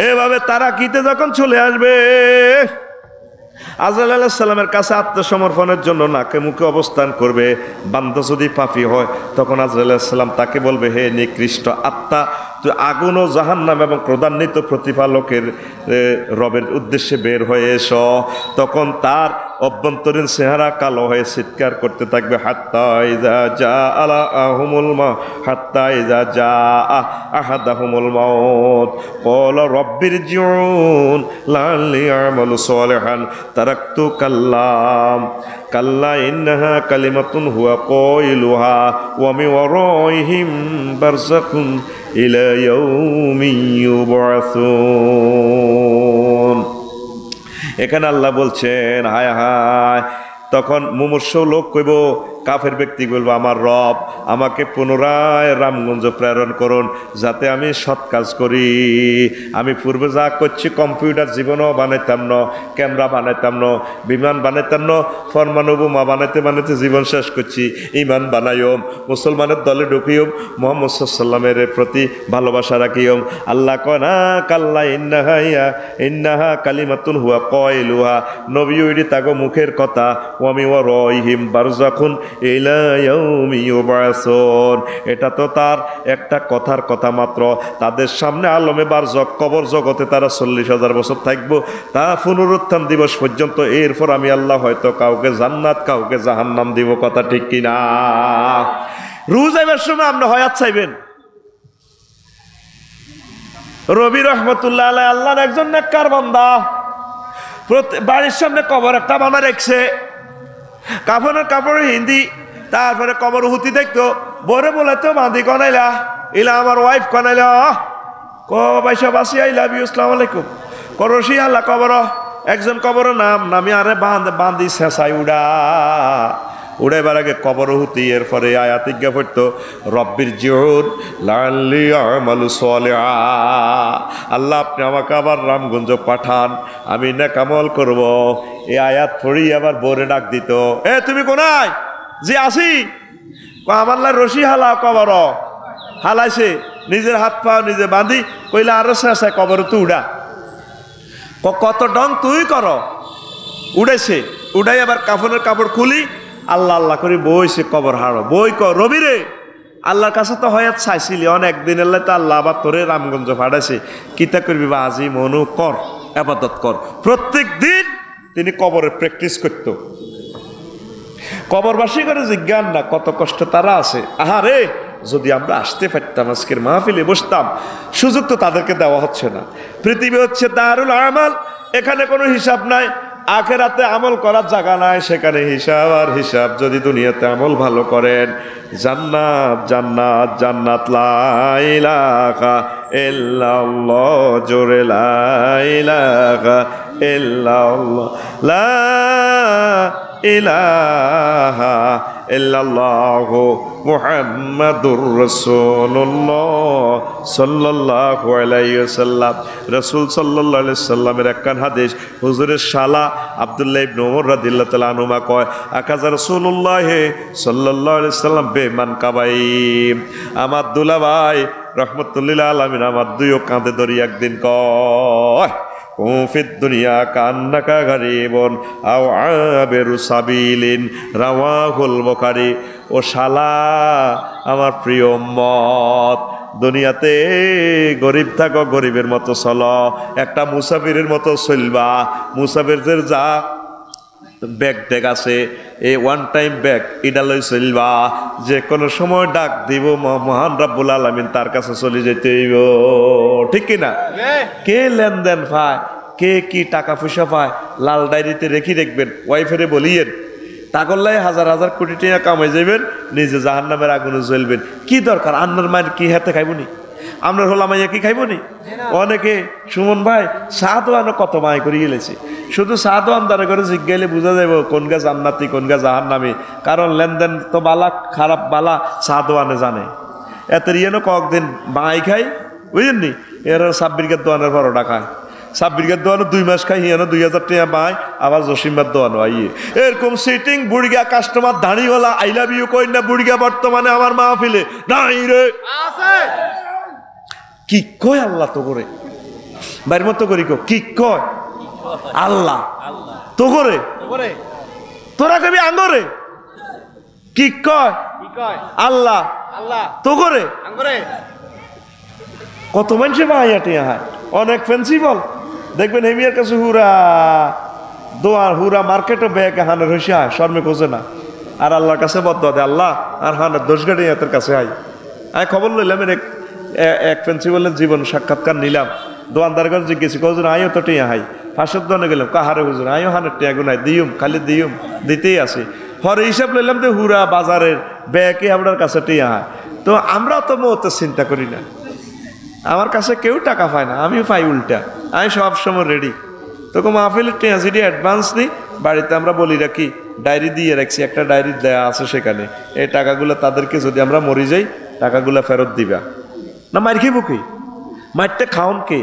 এভাবে তারাকিতে যখন চলে আসবে আজরাইল আলাইহিস সালামের কাছে আত্মসমর্পণের জন্য নাকে মুখে অবস্থান করবে বান্দা যদি পাপী হয় তখন আজরাইল আলাইহিস সালাম তাকে বলবে হে নিকৃষ্ট আত্মা তুই আগুন ও জাহান্নাম এবং ক্রোধান্বিত প্রতিপালকের রবের উদ্দেশ্যে বের হয়ে এসো তখন তার অভ্যন্তরীণ চেহারা কালো হয়ে চিৎকার করতে থাকবে হাত্তা ইযা জা আলা আহুমুল মা হাত্তা ইযা জা আহাদাহুমুল মাউত ক্বালা রাব্বিরজিউন লাআল্লি আ'মালু সালিহান তারাকতু কাল্লাম কাল্লা ইন্নাহা কালিমাতুন হুয়া কাইলুহা ওয়া মিন ওয়ারাইহিম বারযাখুন ইলা ইয়াউমি ইউবআসুন এখানে আল্লাহ বলছেন হায় হায় তখন মুমূর্ষ লোক কইব কাফের ব্যক্তি বলবো আমার রব আমাকে পুনরায় রামগঞ্জ প্রেরণ করুন যাতে আমি সৎ কাজ করি আমি পূর্বে যা করছি কম্পিউটার জীবনও বানাইতাম না ক্যামেরা বানাইতাম না বিমান বানাইতাম না ফরমানু বোমা বানাইতে বানাইতে জীবন শেষ করছি ইমান বানাইম মুসলমানের দলে ঢুকিম মুহাম্মদ সাল্লামের প্রতি ভালোবাসা রাখিম আল্লাহ কয় না কাল্লা ইন্নাহা কালিমাতুন হুয়া কাইলুহা নবী ওইটি তাগো মুখের কথা ওয়ামি ওয়া রহিম বারযাখুন ইলা ইয়াউমি ইউবআসুন এটা তো তার একটা কথার কথা মাত্র তাদের সামনে আলমে বারযখ কবর জগতে তারা 40,000 বছর থাকবো তা পুনরুত্থান দিবস পর্যন্ত এরপর আমি আল্লাহ হয়তো কাউকে জান্নাত কাউকে জাহান্নাম দিব কথা ঠিক কিনা রুহ যাইবার সময় আপনি হায়াত চাইবেন রবি রহমতুল্লাহ আলাইহি আল্লাহর একজন নেককার বান্দা বাড়ির সামনে কবর একটা বানা রেখেছে কাফনের কাপড় হিন্দি তারপরে কবর হুতি দেখতো বরে বলে তো বাঁধি কনাইলা ইলা আমার ওয়াইফ কনাইলা কবাইসা বাসি আই লাভ ইউ আসসালামু আলাইকুম করসি আল্লাহ কবর একজন কবর নামি আরে বাঁধি শেষাই উড়াইবার আগে কবর হুতি এরপরে আয়াতিজ্ঞা পড়তো রব্বির জিউন লাআল্লি আ'মালু সালিহা আল্লাহ আপনি আমাকে আবার রামগঞ্জ পাঠান আমি নেক আমল করব এই আয়াত পড়ি আবার বোরে ডাক দিত এ তুমি কোনায় যে আসি আমাল্লা রশি হালা কবর হালাইছে নিজের হাত পা নিজে বাঁধি কইলা আরো শেষে কবর তুই উড়া কত ডং তুই কর উড়াইছে উড়াই আবার কাফনের কাপড় খুলি আল্লাহ আল্লাহ করে বইছে কবর হাড়ো বই কর রবি রে আল্লাহর কাছে তো হয়াত চাইছিলি অনেক দিন এলে তো আল্লাহ আবার তোরে রামগঞ্জ ফাড়াইছে কিতা করবি বা আজি মনু কর আবাদত কর প্রত্যেক দিন তিনি কবরের প্র্যাকটিস করত কবরবাসী করে জিজ্ঞান না কত কষ্ট তারা আছে আহারে যদি আমরা আসতে পারতাম আজকের মাহফিলে বসতাম সুযোগ তো তাদেরকে দেওয়া হচ্ছে না পৃথিবী হচ্ছে দারুল আমাল এখানে কোনো হিসাব নাই আখেরাতে আমল করার জায়গা নাই সেখানে হিসাব আর হিসাব যদি দুনিয়াতে আমল ভালো করেন জান্নাত জান্নাত জান্নাত লা ইলাহা ইল্লাল্লাহ জোরে লা ইলাহা ইল্লাল্লাহ লা ইলাহা ইল্লাল্লাহু মুহাম্মাদুর রাসূলুল্লাহ সাল্লাল্লাহু আলাইহি ওয়াসাল্লাম রাসূল সাল্লাল্লাহু আলাইহি ওয়াসাল্লামের একখান হাদিস হুজুরের শালা আব্দুল্লাহ ইবনে ওমর রাদিয়াল্লাহু তাআলা আনহুমা কয় আকাজা রাসূলুল্লাহ সাল্লাল্লাহু আলাইহি ওয়াসাল্লাম বেমান কাবাইম আমার দুলাভাই রাহমাতুল্লিল আলামিন আমার দুইও কাঁধে ধরি একদিন কয় ফিদ দুনিয়া কান্নাকা গারিবন আও আবিরু সাবিলিন রাওয়াহুল বুখারী ও শালা আমার প্রিয় উম্মত দুনিয়াতে গরিব থাকো গরিবের মতো চলো একটা মুসাফিরের মতো চলবা মুসাফিরদের যা ব্যাগ ট্যাগ আছে, এই ওয়ান টাইম ব্যাগ এটা লই চলবা, যে কোনো সময় ডাক দিব মহান রাব্বুল আলামিন তার কাছে চলে যেতে হইব, ঠিক কিনা? কে লেনদেন পায়, কে কি টাকা পয়সা পায়, লাল ডায়েরিতে রেখে দেখবেন, ওয়াইফেরে বলিয়েন তাগল্লাই হাজার হাজার কোটি টাকা কামাই যাবেন, নিজে জাহান্নামের আগুনে জ্বলবেন। কি দরকার? আন্নার মায়ের কি হাতে খাইবনি, আমরা হলা মাইয়া কি খাইবনি? অনেকে সুমন ভাই চা দোয়ানো কত মায় করে গেলেছে, শুধু চা দোয়ান দ্বারা করে জিজ্ঞাইলে বোঝা যাব কোন গা জান্নাতি কোন গা জাহান্নামী, কারণ লেনদেন তো বালা খারাপ বালা চা দোয়ানে জানে। এত ইয়েনো কয়েকদিন মাই খাই বুঝলেন নি, এর সাব্বির গের দোয়ানের 12 টাকা, সাব্বির গের দোয়ানো 2 মাস খাই, হিয়ানো 2000 টাকা পায়, আবার জসিমবার দোয়ানো আইয়ে এরকম সিটিং বুড়িগা কাস্টমার দাঁড়িয়েওয়ালা আই লাভ ইউ কই না বুড়িগা বর্তমানে আমার মাহফিলে নাই রে কি কয় আল্লাহ তো করে বাইর মতো করি কি কয় আল্লাহ তো করে, তোরা কবি আঙ্গরে কি কয় আল্লাহ তো করে। কত মানুষে ভাইয়াটি হয়, অনেক ফেন্সিবল দেখবেন হেমিয়ার কাছে হুরা দোয়ার হুরা মার্কেটও ব্যাগে হানের হইসে হয়, শর্মে খোঁজে না, আর আল্লাহর কাছে বদ্ধ দে আল্লাহ আর হানের দোষ গাড়ি এতের কাছে আই। আমি খবর লইলাম এক প্রিন্সিপালের জীবন সাক্ষাৎকার নিলাম, দোয়ানদার কাছে জিজ্ঞেসি কজন আইও তো টিয়া হাই, ফাঁসের দোয়ানে গেলাম কাহারে হুজুর আইও হানের টিয়া গুনাই দিউম খালি দিউম দিতেই আসি, হরে হিসাব লইলাম তো হুরা বাজারের ব্যাগে আপনার কাছে টিয়া হয়। তো আমরাও তো মতো চিন্তা করি না, আমার কাছে কেউ টাকা পায় না, আমি পাই উল্টা, আমি সবসময় রেডি। তোকে মাহফিলের টিয়া যদি অ্যাডভান্স নিই, বাড়িতে আমরা বলি রাখি ডায়েরি দিয়ে রাখছি, একটা ডায়েরি দেয়া আছে সেখানে, এই টাকাগুলো তাদেরকে যদি আমরা মরি যাই টাকাগুলো ফেরত দিবা না, মার খেব কি, মাঠটা খাওন কে,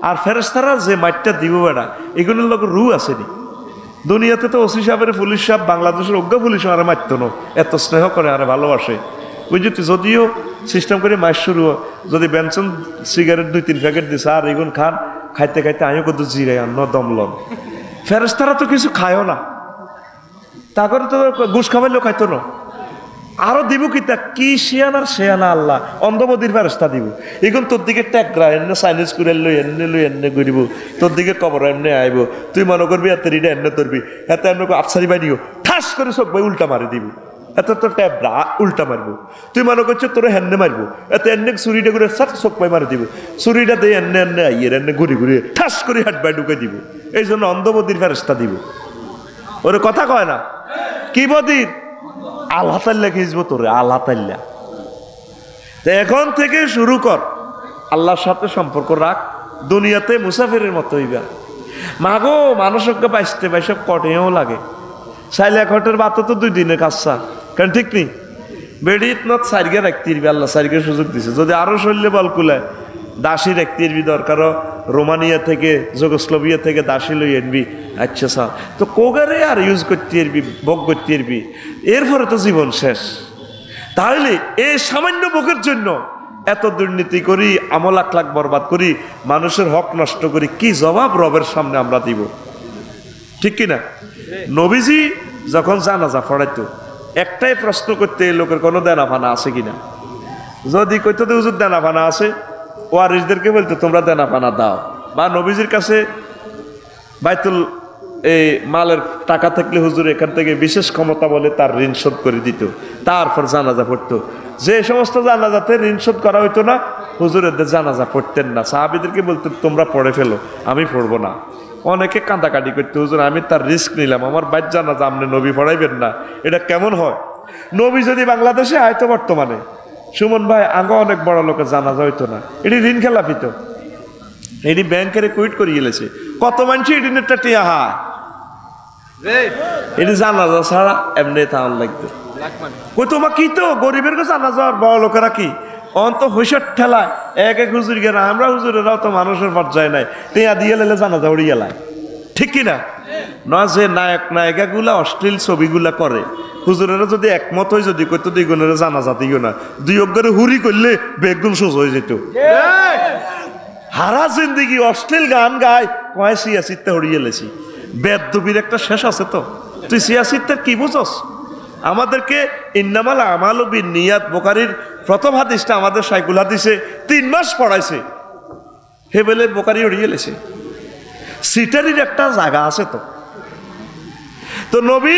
আর ফেরেশতারা যে মাঠটা দিব বেড়া এগুলোর লোক রু আসেনি। দুনিয়াতে তো ওসি সাহেবের পুলিশ সাহেব বাংলাদেশের অজ্ঞ পুলিশ আরে মারতো না, এত স্নেহ করে আরে ভালোবাসে বুঝলি, যদিও সিস্টেম করে মাস শুরু, যদি বেনসন সিগারেট 2-3 প্যাকেট দিছে আর এগুন খান, খাইতে খাইতে আমিও কত জিরাই আন্ন দমলন। ফেরেশতারা তো কিছু খায়ও না, তারপরে তো ঘুষ খাবাইলেও খাইতো না, আরো দিব কি তা কি শিয়ানার শেয়ানা আল্লাহ অন্ধবদির ফেরেশতা দিব, এখন তোর দিকে ট্যাকরা এনে চাইনিজ করে লই এনে ঘুরিব, তোর দিকে কবর এমনি আইব, তুই মনে করবি এত রিডা এনে ধরবি, এত এমনি আফসারি বানিও ঠাস করে সব ভাই উল্টা মারি দিবি, এত তোর ট্যাবরা উল্টা মারবো, তুই মনে করছো তোর হেন্নে মারবো, এত এনে ছুরিটা করে সাত চোখ পাই মারি দিব, ছুরিটা দিয়ে এনে এনে আইয়ের এনে ঘুরি ঘুরি ঠাস করে হাট বাই ঢুকে দিব, এই জন্য অন্ধবদির ফেরেশতা দিব। ওরে কথা কয় না কি বদির আল্লাহ তাল্লা খিসবো তোরে, আল্লাহ তাল্লা। এখন থেকে শুরু কর, আল্লাহর সাথে সম্পর্ক রাখ, দুনিয়াতে মুসাফিরের মতো হইবা। মাগো মানুষকে পাইতে পাইসব কটেও লাগে, সাইলে ঘটের বাত তো 2 দিনের কাজটা, কারণ ঠিক নেই বেড়ি ইতনত সাইরগে রাখতে ইরবি, আল্লাহ সাইরগে সুযোগ দিছে, যদি আরো শরীরে বল কুলায় দাসী রাখতে ইরবি, দরকারও রোমানিয়া থেকে যুগোস্লাভিয়া থেকে দাসী লই আনবি, আচ্ছা স্যার তো কোগারে আর ইউজ করতে ইরবি, ভোগ করতে ইরবি, এরপরে তো জীবন শেষ। তাহলে এই সামান্য ভোগের জন্য এত দুর্নীতি করি, আমল আখলাক বরবাদ করি, মানুষের হক নষ্ট করি, কি জবাব রবের সামনে আমরা দিব? ঠিক কিনা? নবীজি যখন জানাজা পড়াইতো একটাই প্রশ্ন করতে, এই লোকের কোনো দেনাফানা আছে কিনা, যদি কইতো তো হুজুর দেনাফানা আছে, ওয়ারিসদেরকে বলতো তোমরা দেনাফানা দাও, বা নবীজির কাছে বাইতুল এই মালের টাকা থাকলে হুজুর এখান থেকে বিশেষ ক্ষমতা বলে তার ঋণ শোধ করে দিত, তারপর জানাজা পড়তো। যে সমস্ত জানাজাতে ঋণ শোধ করা হইতো না, হুজুর এদের জানাজা পড়তেন না, সাহাবীদেরকে বলতেন তোমরা পড়ে ফেলো, আমি পড়বো না। অনেকে কাঁদাকাটি করতে, হুজুর আমি তার রিস্ক নিলাম, আমার বাইর জানাজা আপনি নবী পড়াইবেন না, এটা কেমন হয়? নবী যদি বাংলাদেশে আয়তো বর্তমানে সুমন ভাই আগে অনেক বড় লোকের জানাজা হইতো না, এটি ঋণ খেলাপিত, এটি ব্যাংকের কুইট করে গেলেছে, কত মানুষ এটি নেটটা টিয়া হয়, এটি জানাজা ছাড়া এমনি থাম লাগতো। কই তোমার কি তো গরিবের কাছে জানাজা, বড় লোকেরা কি অন্ত হইসর ঠেলায় এক এক হুজুর গেলে, আমরা হুজুরেরাও তো মানুষের পর্যায়ে নাই, টিয়া দিয়ে লেলে জানাজা উড়ি গেলায়, ঠিক কিনা? নয় যে নায়ক নায়িকাগুলা অশ্লীল ছবিগুলা করে, হুজুরেরা যদি একমত হয়ে যদি কইতো 2 গুণের জানাজা দিও না, 2 অজ্ঞারে হুরি করলে বেগুন সোজ হয়ে যেত। হারা জিন্দিগি অশ্লীল গান গায়, কয় সিয়াসিতে হরিয়ে লেছি, বেদবির একটা শেষ আছে তো, তুই সিয়াসিতে কি বুঝস? আমাদেরকে ইন্নামাল আমালু বিন্নিয়াত বুখারীর প্রথম হাদিসটা আমাদের শাইখুল হাদিসে 3 মাস পড়াইছে, হেবেলে বুখারী হরিয়ে লেছে। সিটারির একটা জায়গা আছে তো, তো নবী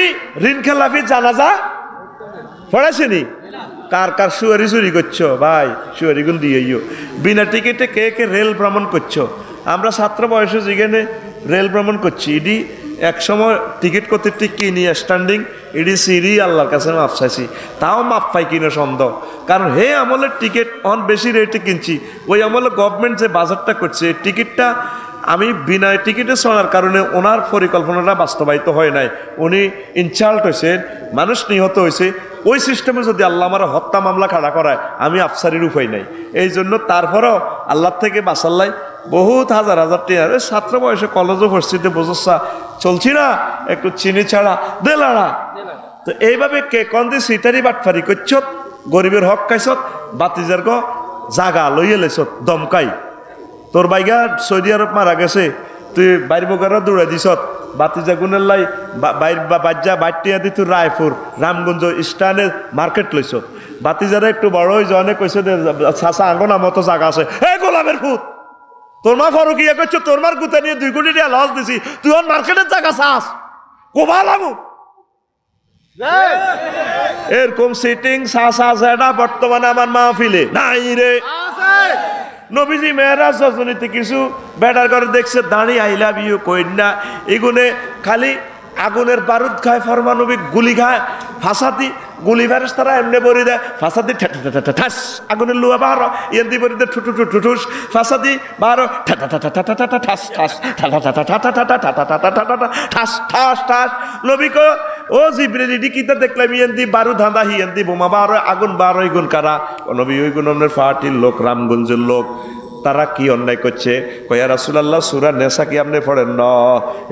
ঋণ খেলাফি জানাজা পড়াইছেনি? কার কার সুয়ারি চুরি করছো ভাই, সুয়ারি গুণ দিয়েইও। বিনা টিকিটে কে কে রেল ভ্রমণ করছো? আমরা ছাত্র বয়সে যেখানে রেল ভ্রমণ করছি, এটি এক সময় টিকিট করতে ঠিক কিনি স্ট্যান্ডিং, এটি সিরি আল্লাহর কাছে মাপ চাইছি, তাও মাপ পাই কিনা সন্দেহ। কারণ হে আমলের টিকিট অন বেশি রেটে কিনছি, ওই আমলে গভর্নমেন্ট যে বাজারটা করছে টিকিটটা আমি বিনা টিকিটে চলার কারণে ওনার পরিকল্পনাটা বাস্তবায়িত হয় নাই, উনি ইনসাল্ট হয়েছেন, মানুষ নিহত হয়েছে। ওই সিস্টেমে যদি আল্লাহ আমার হত্যা মামলা খাড়া করায় আমি আফসারির উপায় নাই। এই জন্য তারপরেও আল্লাহ থেকে বাঁচাল্লাই বহুত হাজার হাজার টিয়ার ছাত্র বয়সে কলেজও পরিস্থিতি বোঝা চলছি না, একটু চিনি ছাড়া দেলাড়া। তো এইভাবে কে কন দিয়ে সিটারি বাটফারি করছ, গরিবের হক খাইছত, বাতিজার গ জাগা লইয়ে লেছত দমকাই। তোর বাইগা সৌদি আরব মারা গেছে, তুই বাইর বগারও দৌড়াই দিছত, বাতিজা গুণের লাই বাজ্যা বাইটিয়া দি তুই রায়পুর রামগঞ্জ স্টানে মার্কেট লইছ। বাতিজারা একটু বড় হয়ে জনে কইছে চাষা আঙ্গনা মতো জায়গা আছে, এ গোলামের ফুট তোর মা ফরুকিয়া করছো, তোর মার গুতা নিয়ে 2 কোটি টাকা লস দিছি, তুই ওর মার্কেটের জায়গা চাস কোভালামু। এরকম সিটিং সাসা বর্তমানে আমার মাহফিলে নাই রে। নবীজি মেহরাজ রজনীতে কিছু বেটার করে দেখছে দাঁড়িয়ে আই লাভ ইউ কইনা, এগুনে খালি আগুনের বারুদ খায়, ফরমানবিক গুলি খায়, ফাঁসাতি গুলি ফেরেশতারা এমনি বরি দেয়, ফাঁসাতি ঠাস আগুনের লুয়া বারো এমনি বরি দেয় ঠুটু ঠুঠুস, ফাঁসাতি বারো ঠাস ঠাস ঠাস ঠাস ঠাস। নবী কো ও জিবরিল ইডি কিতা দেখলাম ইয়েন্দি বারুদ ধাঁধা হিয়েন্দি বোমা বারো আগুন বারো ইগুন কারা? নবী ওই গুণ আপনার ফাটির লোক, রামগঞ্জের লোক, তারা কি অন্যায় করছে? কয়া রাসূলুল্লাহ সূরা নেসা কি আপনি পড়েন ন?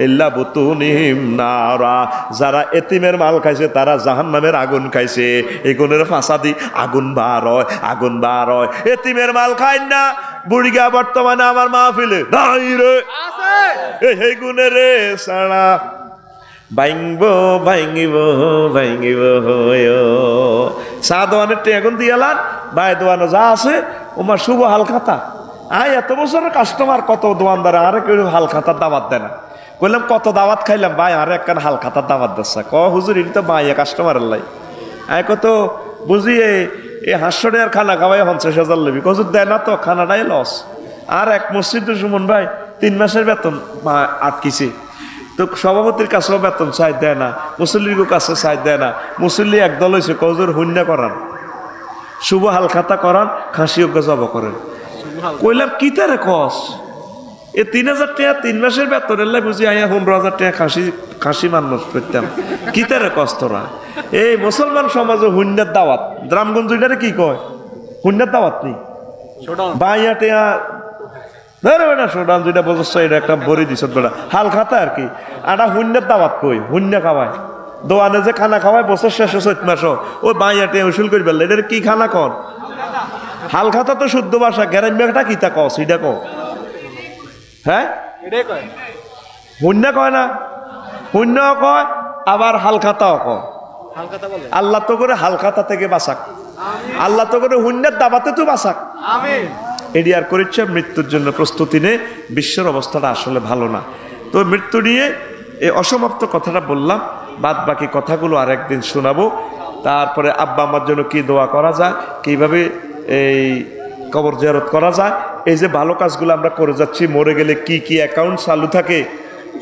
ইল্লা বুতুনিহিম নারা, যারা এতিমের মাল খাইছে তারা জাহান্নামের আগুন খাইছে। এই গুণের ফাঁসাদি আগুন বার হয়, আগুন বার হয়। এতিমের মাল খাই না বুড়িগা বর্তমানে আমার মাহফিলে নাই রে, এই গুণে রে সারা ভাঙব ভাঙিব ভাঙিব চা দোয়ানের টেগুন দিয়ালান বাই দোয়ানো যা আছে ওমার শুভ হাল খাতা। আয় এত বছরের কাস্টমার, কত দোয়ানদার আরে কেউ হাল খাতার দাওয়াত দেয় না। বললাম কত দাওয়াত খাইলাম ভাই, আরে একখান হাল খাতার দাওয়াত দিচ্ছে। ক হুজুর এটি তো মাইয়া কাস্টমারের লাই, আয় কত বুঝি এই 500 টাকার খানা খাওয়াই 50,000 লবি, হুজুর দেয় না তো, খানাটাই লস। আর এক মসজিদের সুমন ভাই 3 মাসের বেতন আটকিছে, তো সভাপতির কাছেও বেতন চাই দেয় না, মুসল্লির কাছে চাই দেয় না। মুসল্লি একদল হয়েছে, কজোর হুন্যা করান, শুভ হাল খাতা করান, খাসি অজ্ঞ জব করেন। কইলাম কি তারে কস, এ 3,000 টাকা 3 মাসের বেতনের লাই বুঝি আইয়া 15,000 টাকা খাসি মানুষ করতাম, কি তারে কস তোরা? এই মুসলমান সমাজে হুন্যার দাওয়াত, রামগঞ্জ এটারে কি কয় হুন্যার দাওয়াত নেই বাইয়া টেয়া ধরে বেটা সোডান যেটা বলছ এটা একটা বড়ি দিছ বেটা হাল খাতা আর কি। আটা হুন্যার দাওয়াত কই হুন্যা খাওয়ায়, দোয়ানে যে খানা খাওয়ায় বছর শেষে 4 মাস, ওই বাইয়া টেয়া উসুল করি বেলা, এটার কি খানা কন? হাল খাতা তো শুদ্ধ ভাষা, গ্যারাম্যাটা কিতা কস এটা ক, হ্যাঁ শূন্য কয় না, শূন্য কয় আবার হাল খাতাও কয়। আল্লাহ তো করে হাল খাতা থেকে বাঁচাক, আল্লাহ তো করে শূন্যের দাবাতে তো বাঁচাক। এটি আর করেছে মৃত্যুর জন্য প্রস্তুতি নে, বিশ্বের অবস্থাটা আসলে ভালো না। তো মৃত্যু নিয়ে এই অসমাপ্ত কথাটা বললাম, বাদ বাকি কথাগুলো আর একদিন শোনাবো। তারপরে আব্বা আমার জন্য কি দোয়া করা যায়, কিভাবে এই কবর জিয়ারত করা যায়, এই যে ভালো কাজগুলো আমরা করে যাচ্ছি, মরে গেলে কি কি অ্যাকাউন্ট চালু থাকে,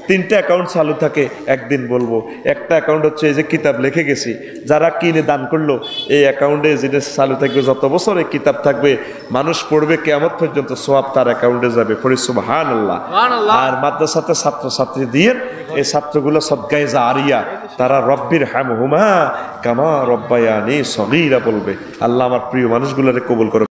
3টা অ্যাকাউন্ট চালু থাকে, একদিন বলবো। একটা অ্যাকাউন্ট হচ্ছে এই যে কিতাব লিখে গেছি, যারা কিনে দান করলো এই অ্যাকাউন্টে জিনিস চালু থাকবে, যত বছর এই কিতাব থাকবে মানুষ পড়বে কিয়ামত পর্যন্ত সওয়াব তার অ্যাকাউন্টে যাবে, পড়ি সুবহানাল্লাহ। আর মাদ্রাসাতে ছাত্রছাত্রী দিয়ে এই ছাত্রগুলো সদকায়ে জারিয়া, তারা রব্বির হামহুমা কামা রব্বায়ানি সগীরা বলবে। আল্লাহ আমার প্রিয় মানুষগুলোরে কবুল করো।